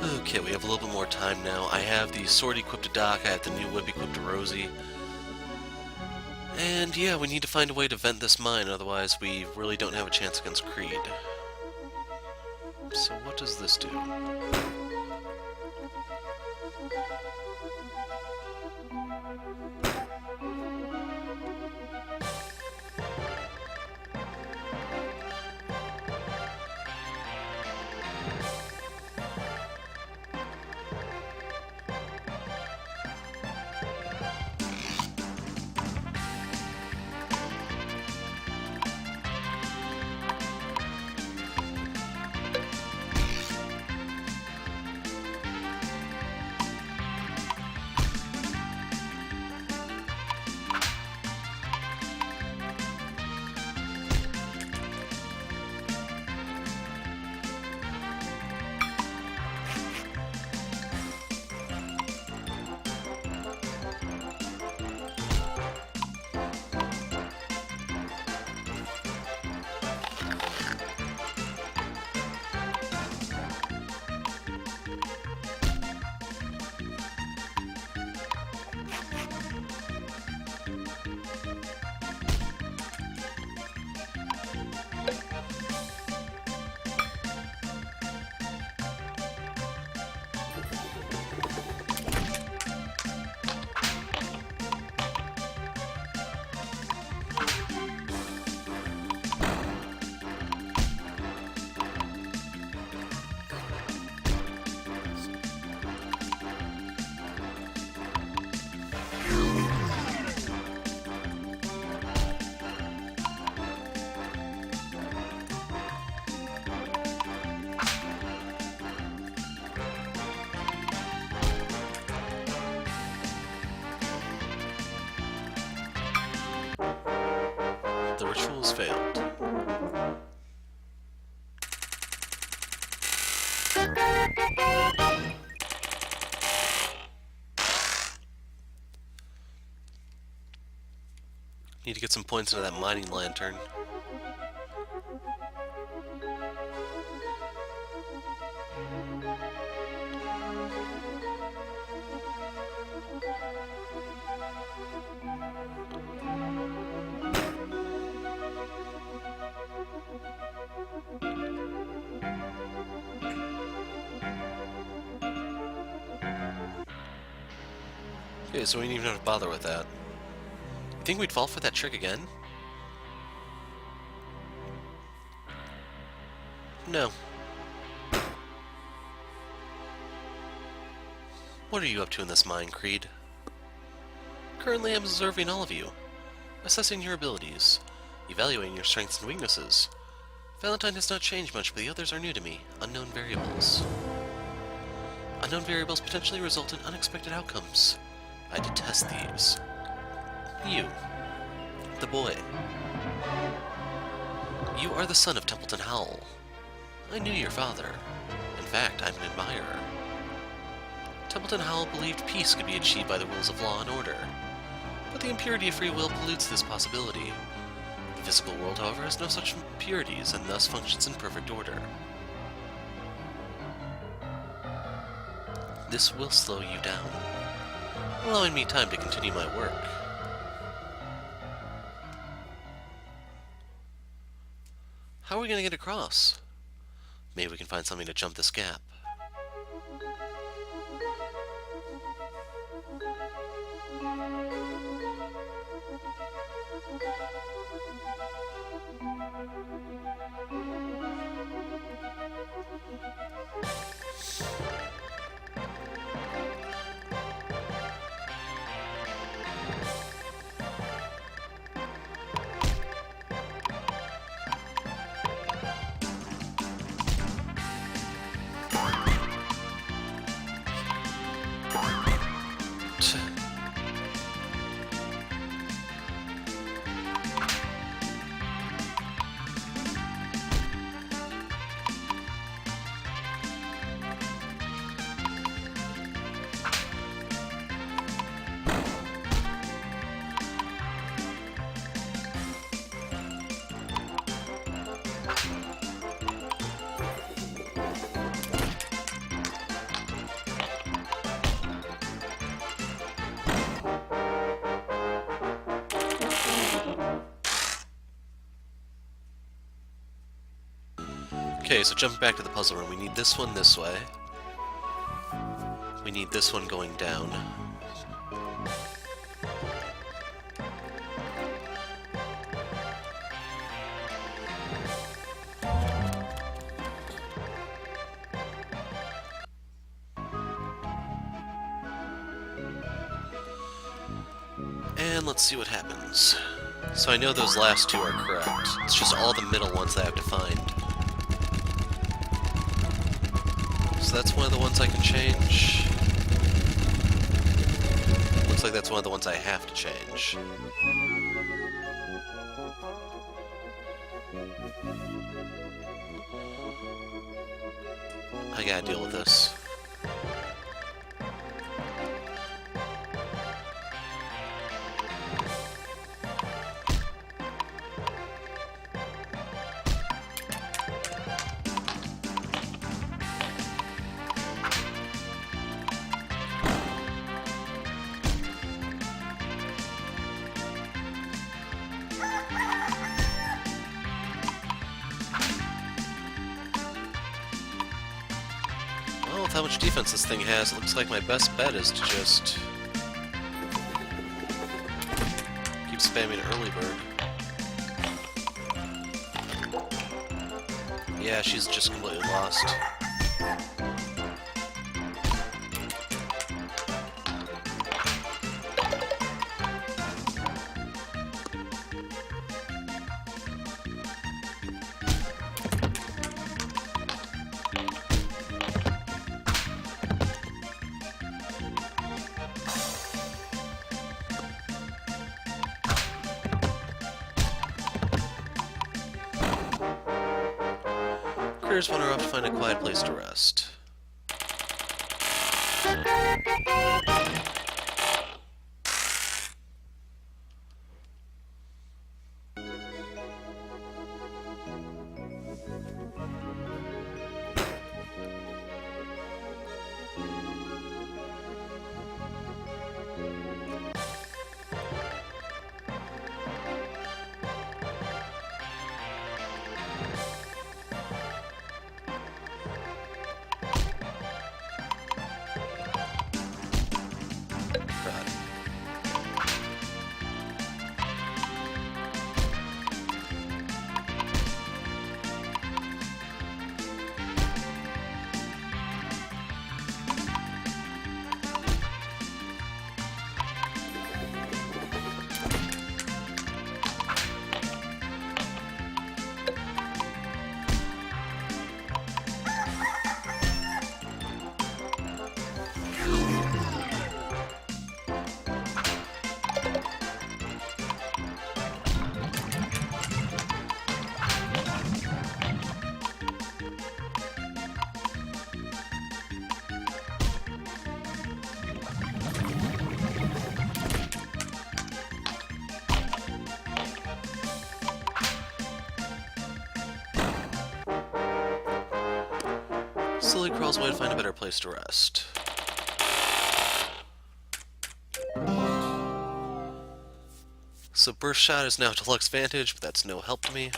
Okay, we have a little bit more time now. I have the sword equipped to Doc, I have the new whip equipped to Rosie. And yeah, we need to find a way to vent this mine, otherwise we really don't have a chance against Creed. So what does this do? The ritual's failed. Need to get some points into that mining lantern. Okay, so we didn't even have to bother with that. You think we'd fall for that trick again? No. What are you up to in this mine, Creed? Currently, I'm observing all of you, assessing your abilities, evaluating your strengths and weaknesses. Valentine has not changed much, but the others are new to me. Unknown variables. Unknown variables potentially result in unexpected outcomes. I detest these. You. The boy. You are the son of Templeton Howell. I knew your father. In fact, I'm an admirer. Templeton Howell believed peace could be achieved by the rules of law and order, but the impurity of free will pollutes this possibility. The physical world, however, has no such impurities and thus functions in perfect order. This will slow you down, allowing me time to continue my work. How are we going to get across? Maybe we can find something to jump this gap. Okay, so jumping back to the puzzle room, we need this one this way. We need this one going down. And let's see what happens. So I know those last two are correct. It's just all the middle ones that I have to find. So that's one of the ones I can change. Looks like that's one of the ones I have to change. I gotta deal with this. Well, with how much defense this thing has, it looks like my best bet is to just keep spamming early bird. Yeah, she's just completely lost. Critters wander off to find a quiet place to rest. slowly crawls away to find a better place to rest. So burst shot is now deluxe vantage, but that's no help to me.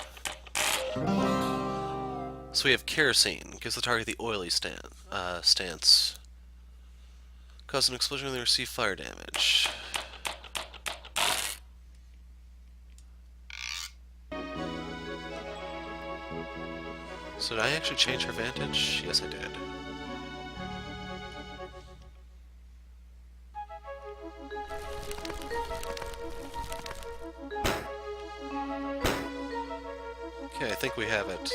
So we have kerosene, gives the target the oily stance. Cause an explosion when they receive fire damage. So did I actually change her vantage? Yes, I did. Okay, I think we have it.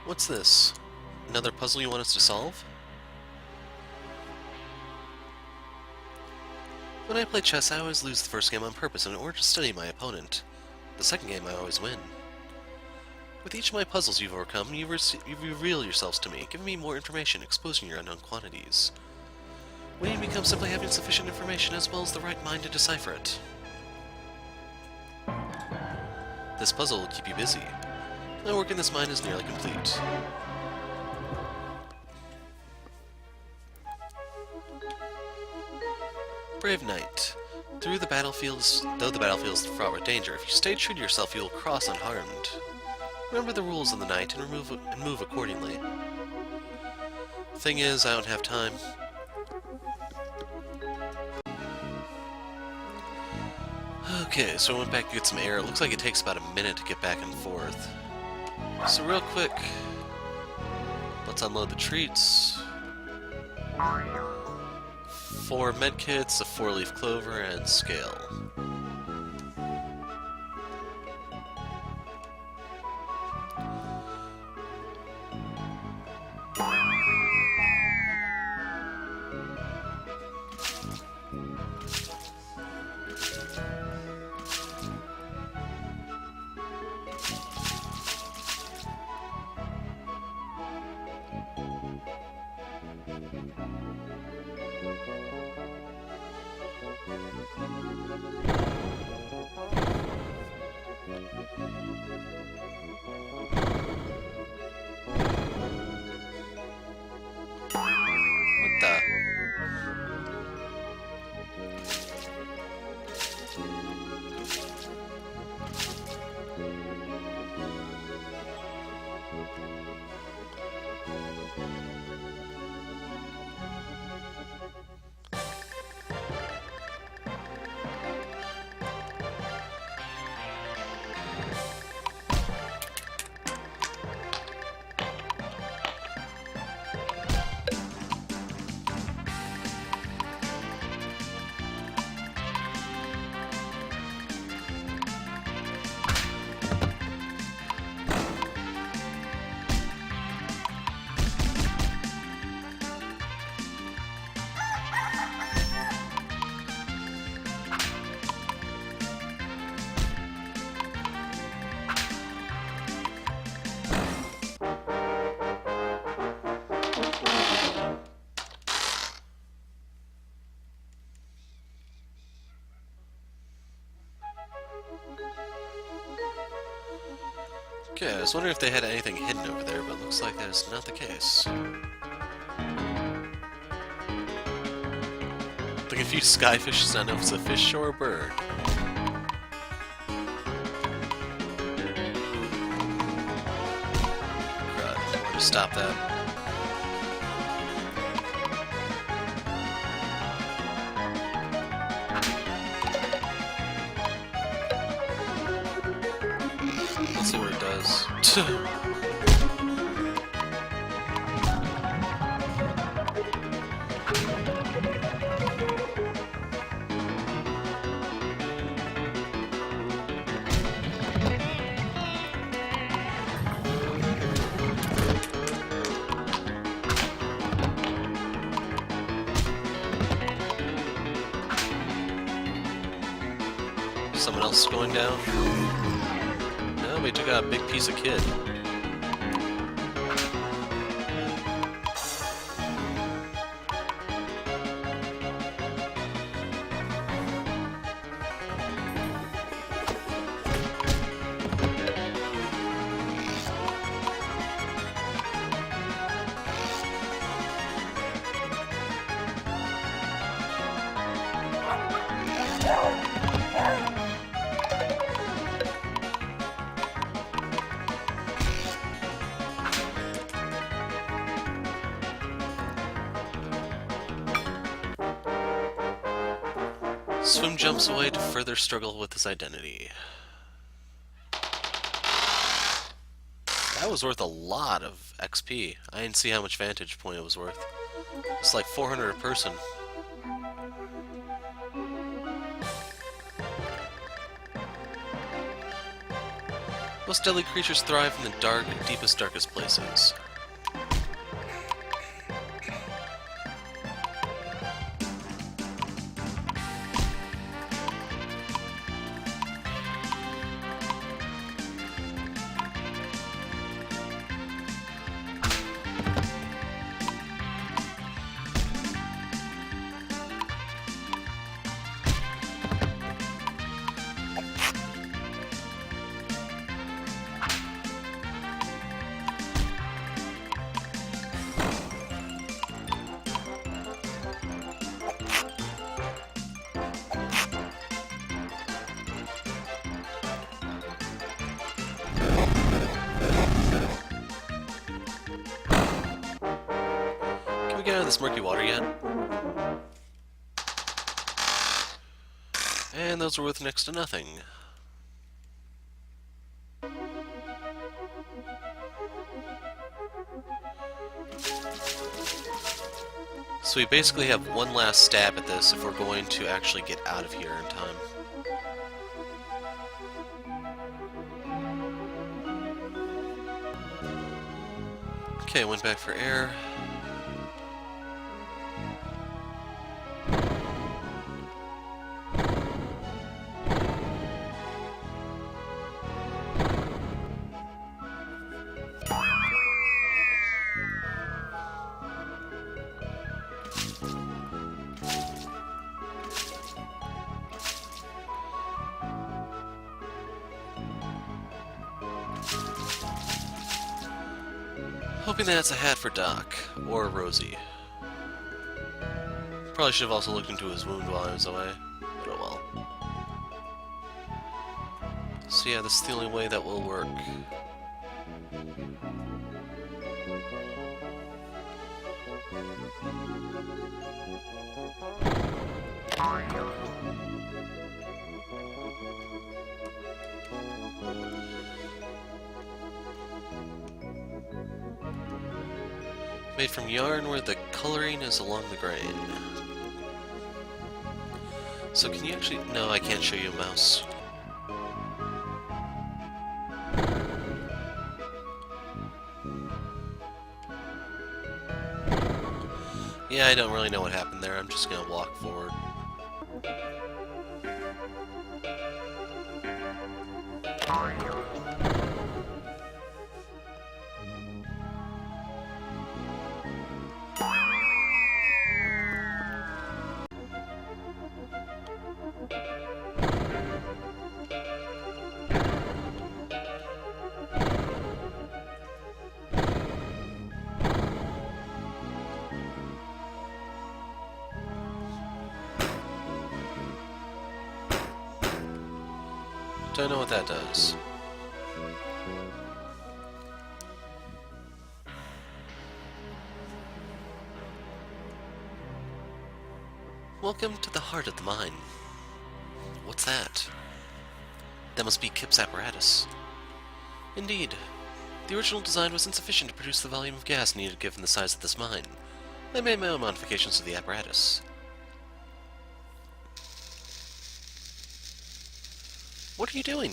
What's this? Another puzzle you want us to solve? When I play chess, I always lose the first game on purpose in order to study my opponent. The second game, I always win. With each of my puzzles you've overcome, you reveal yourselves to me, giving me more information, exposing your unknown quantities. Winning becomes simply having sufficient information as well as the right mind to decipher it. This puzzle will keep you busy. My work in this mine is nearly complete. Brave Knight. Though the battlefield is fraught with danger, if you stay true to yourself, you will cross unharmed. Remember the rules of the night and move accordingly. Thing is, I don't have time. Okay, so I went back to get some air. It looks like it takes about a minute to get back and forth. So real quick, let's unload the treats. 4 medkits, a 4-leaf clover, and scale. Okay, I was wondering if they had anything hidden over there, but it looks like that is not the case. The confused skyfish does not know if it's a fish or a bird. Crud, I want to stop that. Let's see what it does. Someone else going down? No, we took out a big piece of kid. Swim jumps away to further struggle with his identity. That was worth a lot of XP. I didn't see how much vantage point it was worth. It's like 400 a person. Most deadly creatures thrive in the dark, deepest, darkest places. we get out of this murky water yet? And those were worth next to nothing. So we basically have one last stab at this if we're going to actually get out of here in time. Okay, went back for air. Hoping that's a hat for Doc, or Rosie. Probably should have also looked into his wound while I was away, but oh well. So yeah, this is the only way that will work. Made from yarn where the coloring is along the grain. So can you actually... No, I can't show you a mouse. Yeah, I don't really know what happened there. I'm just gonna walk forward. Don't know what that does. Welcome to the heart of the mine. What's that? That must be Kip's apparatus. Indeed. The original design was insufficient to produce the volume of gas needed given the size of this mine. I made my own modifications to the apparatus. What are you doing?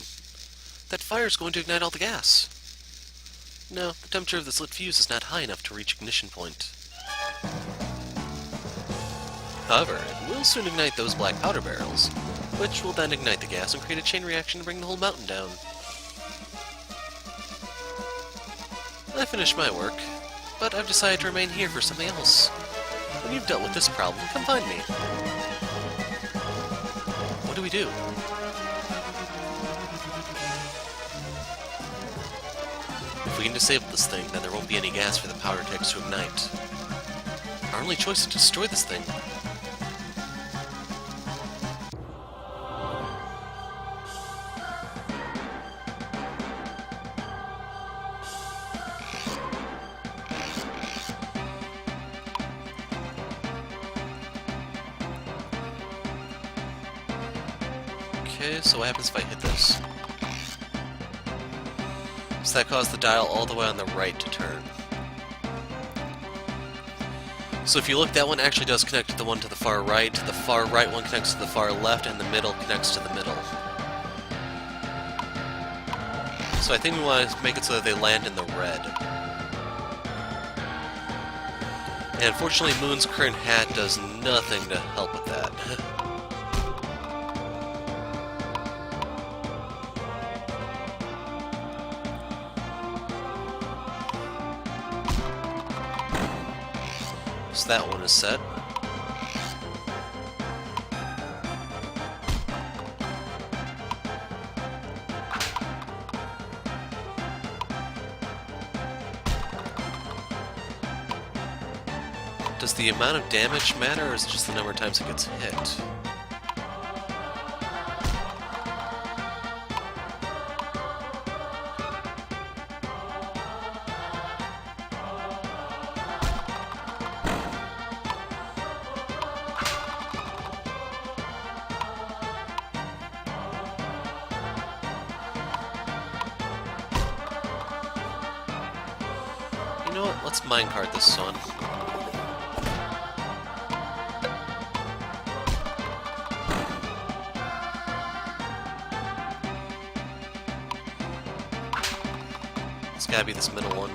That fire is going to ignite all the gas. No, the temperature of this lit fuse is not high enough to reach ignition point. However, it will soon ignite those black powder barrels, which will then ignite the gas and create a chain reaction to bring the whole mountain down. I finished my work, but I've decided to remain here for something else. When you've dealt with this problem, come find me. What do we do? If we can disable this thing, then there won't be any gas for the powder kegs to ignite. Our only choice is to destroy this thing. Okay, so what happens if I hit this? So that caused the dial all the way on the right to turn. So if you look, that one actually does connect to the one to the far right one connects to the far left, and the middle connects to the middle. So I think we want to make it so that they land in the red. And unfortunately, Moon's current hat does nothing to help with that. So that one is set. Does the amount of damage matter, or is it just the number of times it gets hit? You know what? Let's minecart this one. It's gotta be this middle one.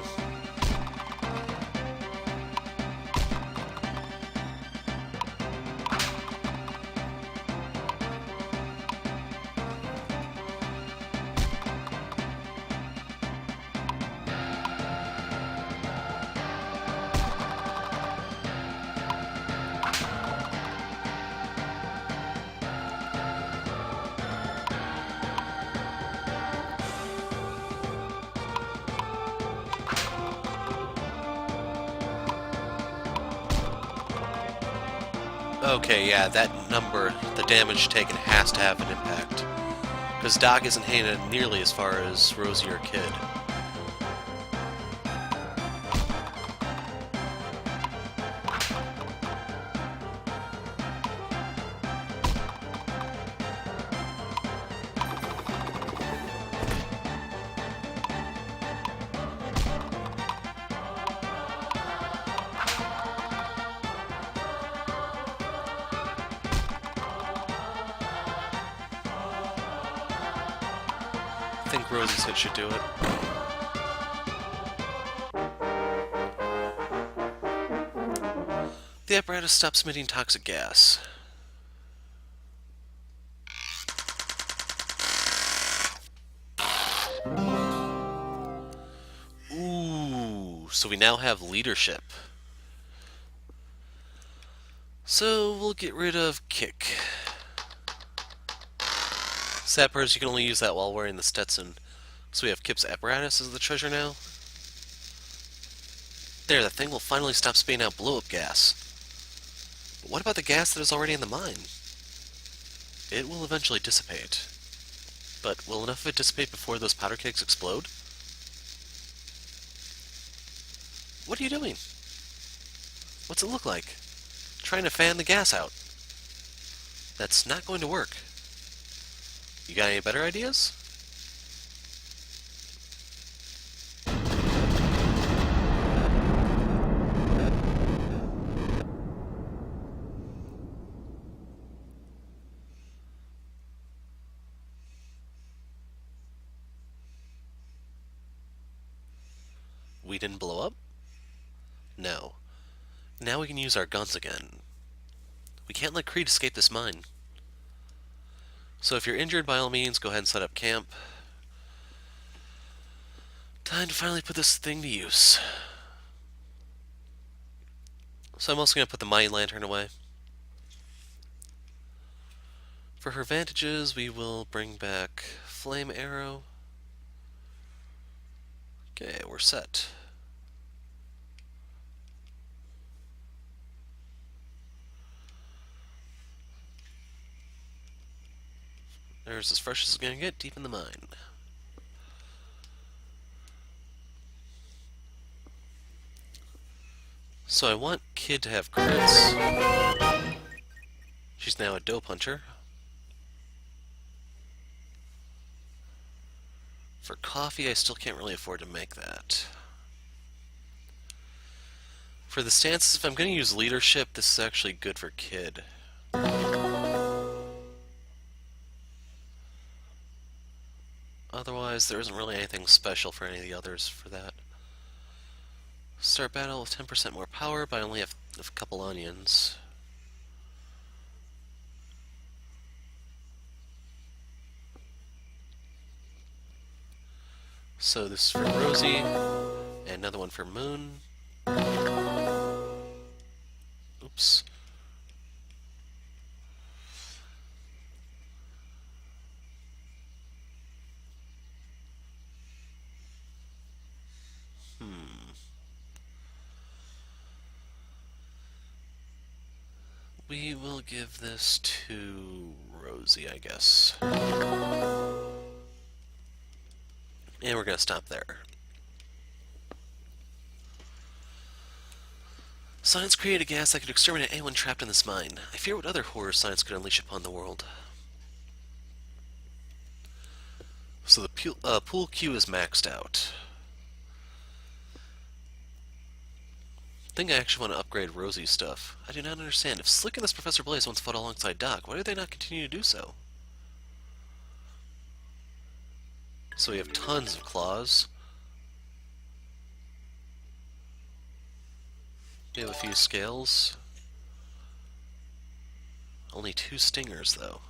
Okay, yeah, that number, the damage taken, has to have an impact. Because Doc isn't hitting it nearly as far as Rosie or Kid. I think Rosie's hit should do it. The apparatus stops emitting toxic gas. Ooh, so we now have leadership. So we'll get rid of Kick. Sappers, you can only use that while wearing the Stetson. So we have Kip's apparatus as the treasure now. There, that thing will finally stop spitting out blow-up gas. But what about the gas that is already in the mine? It will eventually dissipate. But will enough of it dissipate before those powder kegs explode? What are you doing? What's it look like? Trying to fan the gas out. That's not going to work. You got any better ideas? we didn't blow up? No. Now we can use our guns again. We can't let Creed escape this mine. So if you're injured, by all means, go ahead and set up camp. Time to finally put this thing to use. So I'm also going to put the mighty lantern away. For her vantages, we will bring back flame arrow. Okay, we're set. There's as fresh as it's going to get deep in the mine. So I want Kid to have crits. She's now a dough puncher. For coffee, I still can't really afford to make that. For the stances, if I'm going to use leadership, this is actually good for Kid. Otherwise, there isn't really anything special for any of the others for that. Start battle with 10% more power, but I only have a couple onions. So this is for Rosie, and another one for Moon. Oops. We will give this to Rosie, I guess. And we're going to stop there. Science created a gas that could exterminate anyone trapped in this mine. I fear what other horrors science could unleash upon the world. So the pool queue is maxed out. I think I actually want to upgrade Rosie's stuff. I do not understand. If Slick and this Professor Blaze once fought alongside Doc, why do they not continue to do so? So we have tons of claws. We have a few scales. Only 2 stingers, though.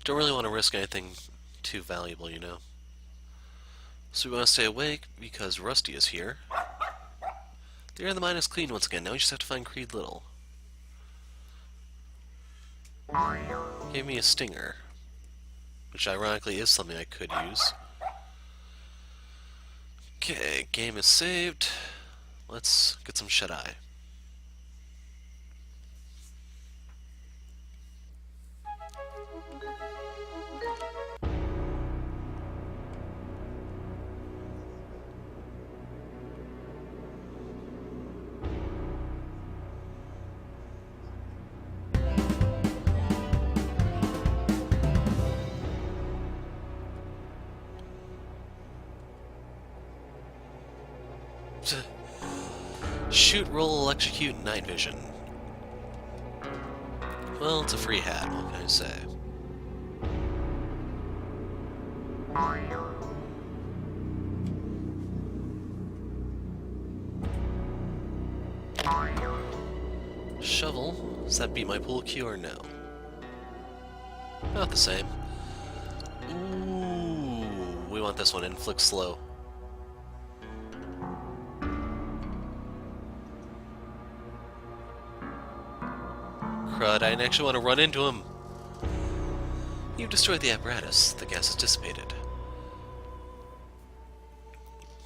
Don't really want to risk anything too valuable, you know. So we want to stay awake because Rusty is here. The air in the mine is clean once again. Now we just have to find Creed Little. Gave me a stinger, which ironically is something I could use. Okay, game is saved. Let's get some shut-eye. Shoot, roll, electrocute, night vision. Well, it's a free hat, what can I say? Shovel, does that beat my pool cue or no? About the same. Ooh, we want this one, inflict slow. Crud, I didn't actually want to run into him. You've destroyed the apparatus. The gas is dissipated.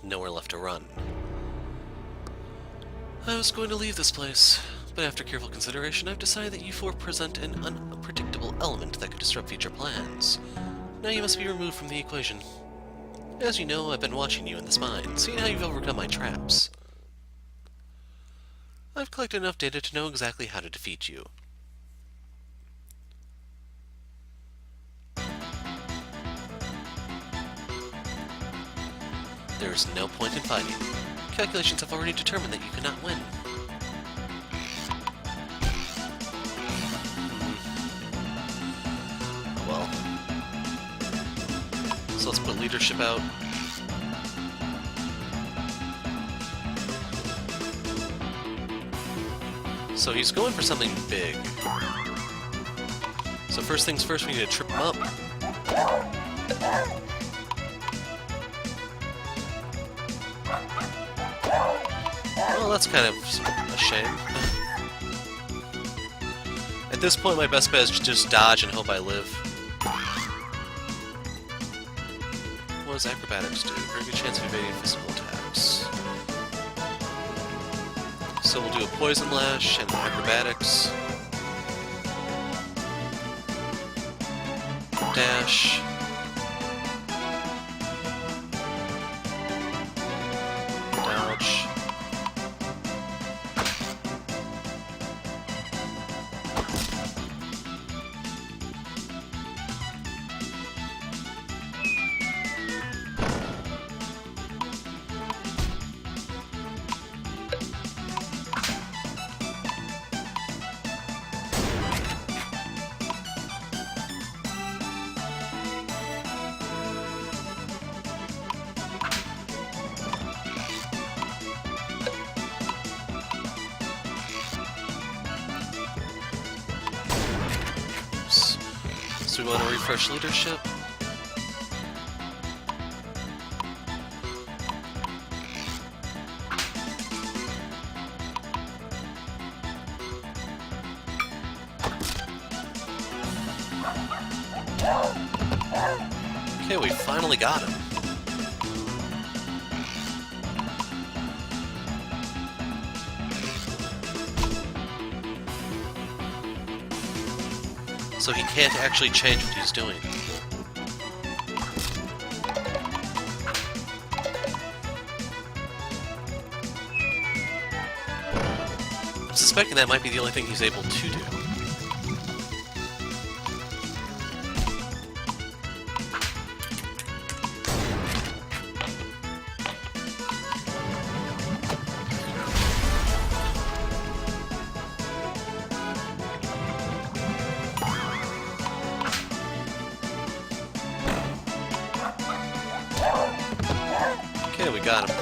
Nowhere left to run. I was going to leave this place, but after careful consideration, I've decided that you four present an unpredictable element that could disrupt future plans. Now you must be removed from the equation. As you know, I've been watching you in this mine, seeing how you've overcome my traps. I've collected enough data to know exactly how to defeat you. There is no point in fighting. Calculations have already determined that you cannot win. Well. So let's put leadership out. So he's going for something big. So first things first, we need to trip him up. Well, that's kind of a shame. At this point, my best bet is to just dodge and hope I live. What does acrobatics do? Very good chance of evading physical attacks. So we'll do a poison lash and acrobatics. Dash. Dodge. So we want to refresh leadership. Okay, we finally got him. So he can't actually change what he's doing. I'm suspecting that might be the only thing he's able to do. Okay, we got him.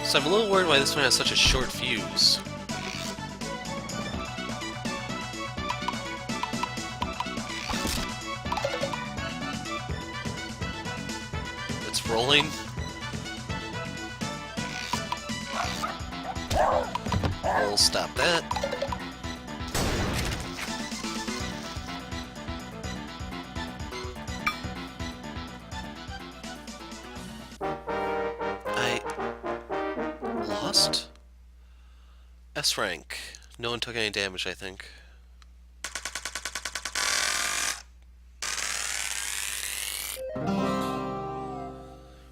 So I'm a little worried why this one has such a short fuse. It's rolling. We'll stop that. S rank. No one took any damage, I think.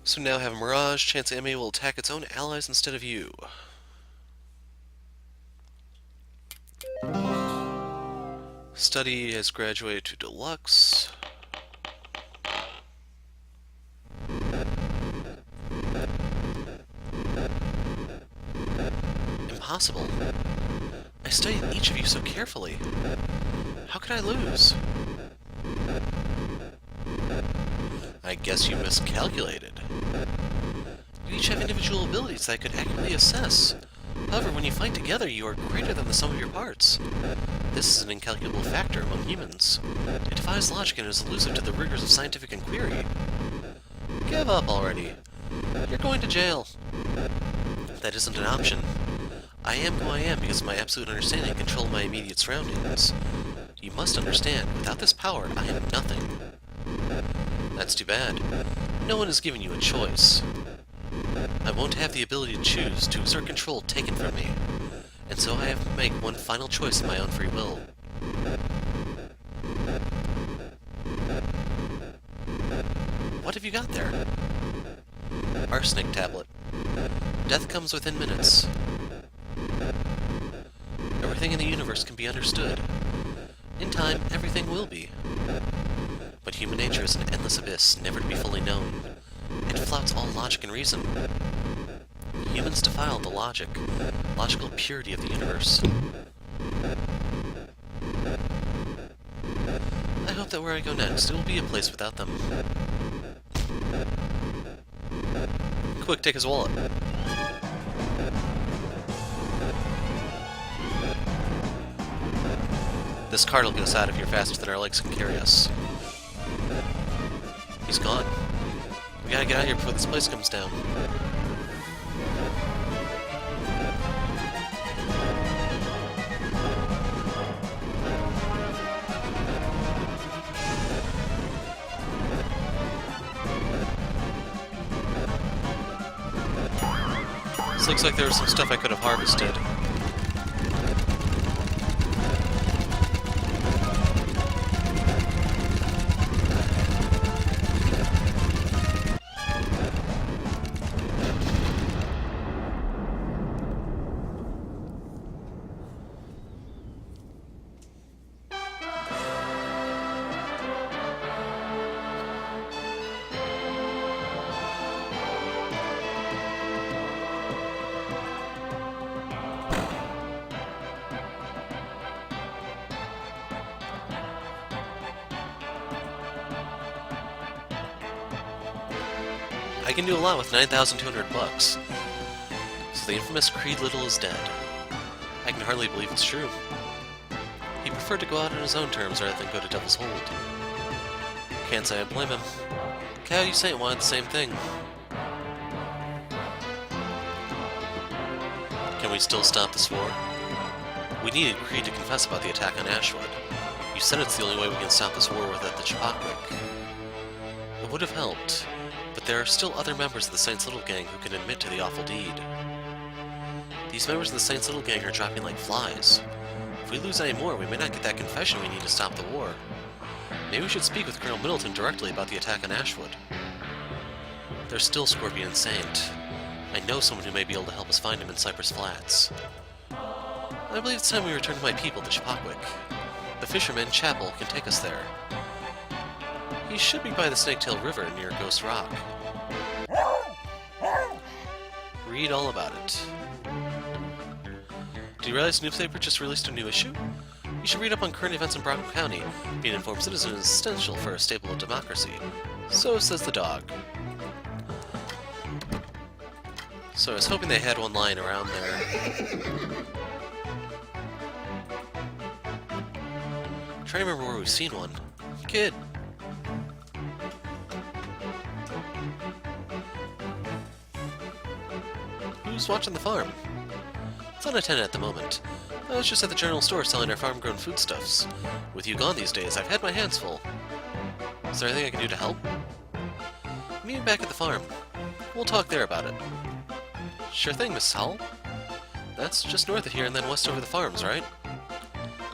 So now have Mirage. Chance enemy will attack its own allies instead of you. Study has graduated to Deluxe. Impossible. I studied each of you so carefully. How could I lose? I guess you miscalculated. You each have individual abilities that I could accurately assess. However, when you fight together, you are greater than the sum of your parts. This is an incalculable factor among humans. It defies logic and is elusive to the rigors of scientific inquiry. Give up already. You're going to jail. That isn't an option. I am who I am because of my absolute understanding and control of my immediate surroundings. You must understand, without this power, I am nothing. That's too bad. No one has given you a choice. I won't have the ability to choose, to exert control taken from me. And so I have to make one final choice of my own free will. What have you got there? Arsenic tablet. Death comes within minutes. Everything in the universe can be understood. In time, everything will be. But human nature is an endless abyss, never to be fully known. It flouts all logic and reason. Humans defile the logical purity of the universe. I hope that where I go next, it will be a place without them. Quick, take his wallet. This cart will get us out of here faster than our legs can carry us. He's gone. We gotta get out of here before this place comes down. This looks like there was some stuff I could have harvested. I can do a lot with 9,200 bucks. So the infamous Creed Little is dead. I can hardly believe it's true. He preferred to go out on his own terms rather than go to Devil's Hold. Can't say I blame him. Cal, you say it wanted the same thing. Can we still stop this war? We needed Creed to confess about the attack on Ashwood. You said it's the only way we can stop this war with the Chapakwick. It would have helped. But there are still other members of the Saints Little Gang who can admit to the awful deed. These members of the Saints Little Gang are dropping like flies. If we lose any more, we may not get that confession we need to stop the war. Maybe we should speak with Colonel Middleton directly about the attack on Ashwood. There's still Scorpion and Saint. I know someone who may be able to help us find him in Cypress Flats. I believe it's time we return to my people, the Chapakwick. The fisherman, Chapel, can take us there. He should be by the Snaketail River near Ghost Rock. Read all about it. Do you realize Newspaper just released a new issue? You should read up on current events in Bronco County. Being an informed citizen is essential for a stable democracy. So says the dog. So I was hoping they had one lying around there. I'm trying to remember where we've seen one. Kid. Who's watching the farm? It's unattended at the moment. I was just at the general store selling our farm-grown foodstuffs. With you gone these days, I've had my hands full. Is there anything I can do to help? Meet me back at the farm. We'll talk there about it. Sure thing, Miss Howell. That's just north of here and then west over the farms, right?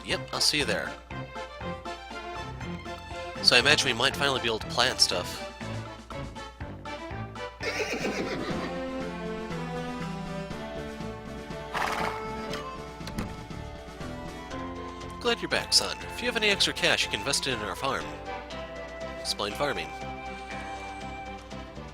Yep, I'll see you there. So I imagine we might finally be able to plant stuff. Glad you're back, son. If you have any extra cash, you can invest it in our farm. Explain farming.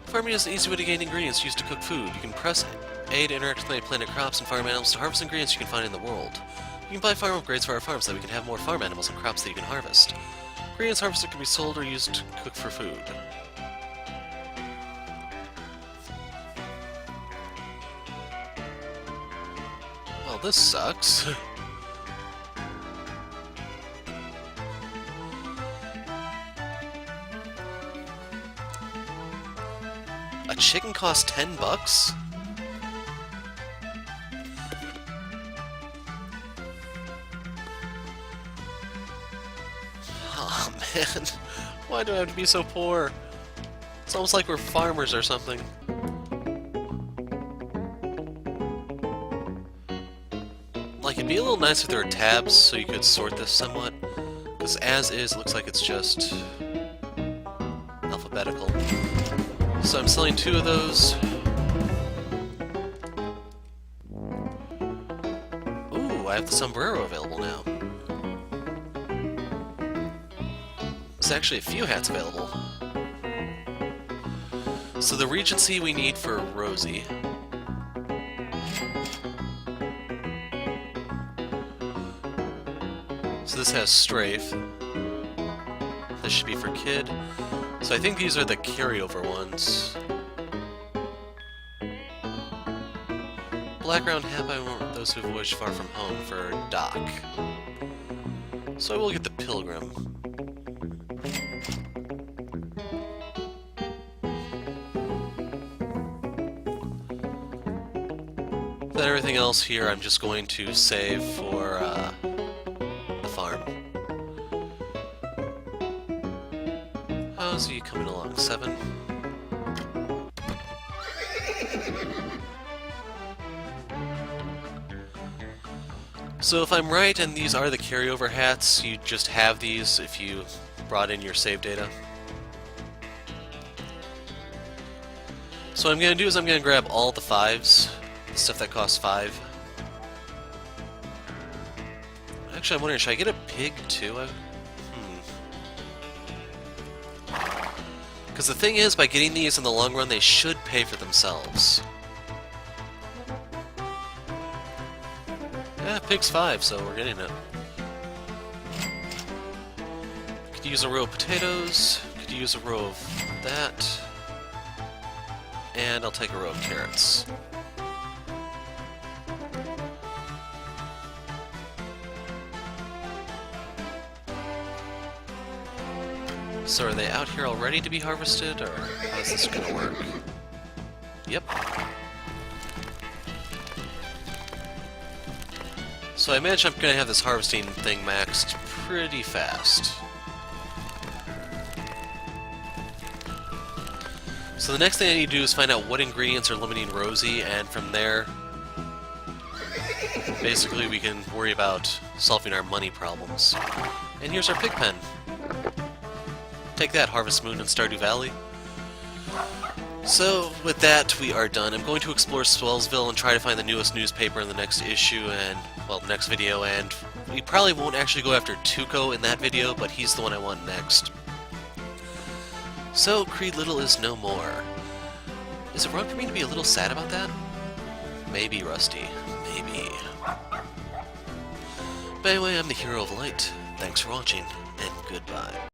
Farming is an easy way to gain ingredients used to cook food. You can press A to interact with many planted crops and farm animals to harvest ingredients you can find in the world. You can buy farm upgrades for our farm so that we can have more farm animals and crops that you can harvest. Ingredients harvested can be sold or used to cook for food. Well, this sucks. A chicken costs 10 bucks? Oh man, why do I have to be so poor? It's almost like we're farmers or something. be a little nice if there were tabs so you could sort this somewhat. Because as is, it looks like it's just alphabetical. So I'm selling 2 of those. Ooh, I have the sombrero available now. There's actually a few hats available. So the Regency we need for Rosie. So this has Strafe. This should be for Kid. So I think these are the carryover ones. Black round hat, I want those who've wished far from home for Doc. So I will get the Pilgrim. Then everything else here I'm just going to save for the farm. How's he coming along? 7? So if I'm right and these are the carryover hats, you just have these if you brought in your save data. So what I'm going to do is I'm going to grab all the 5s, the stuff that costs 5. Actually, I'm wondering, should I get a pig too? Because the thing is, by getting these in the long run, they should pay for themselves. Yeah, pig's 5, so we're getting it. Could use a row of potatoes, could use a row of that, and I'll take a row of carrots. So are they out here already to be harvested, or how is this gonna work? Yep. So I imagine I'm gonna have this harvesting thing maxed pretty fast. So the next thing I need to do is find out what ingredients are limiting Rosie, and from there, basically we can worry about solving our money problems. And here's our pig pen. Take that, Harvest Moon and Stardew Valley. So, with that, we are done. I'm going to explore Swellsville and try to find the newest newspaper in the next issue and, well, the next video, and we probably won't actually go after Tuco in that video, but he's the one I want next. So, Creed Little is no more. Is it wrong for me to be a little sad about that? Maybe, Rusty. Maybe. But anyway, I'm the Hero of Light. Thanks for watching, and goodbye.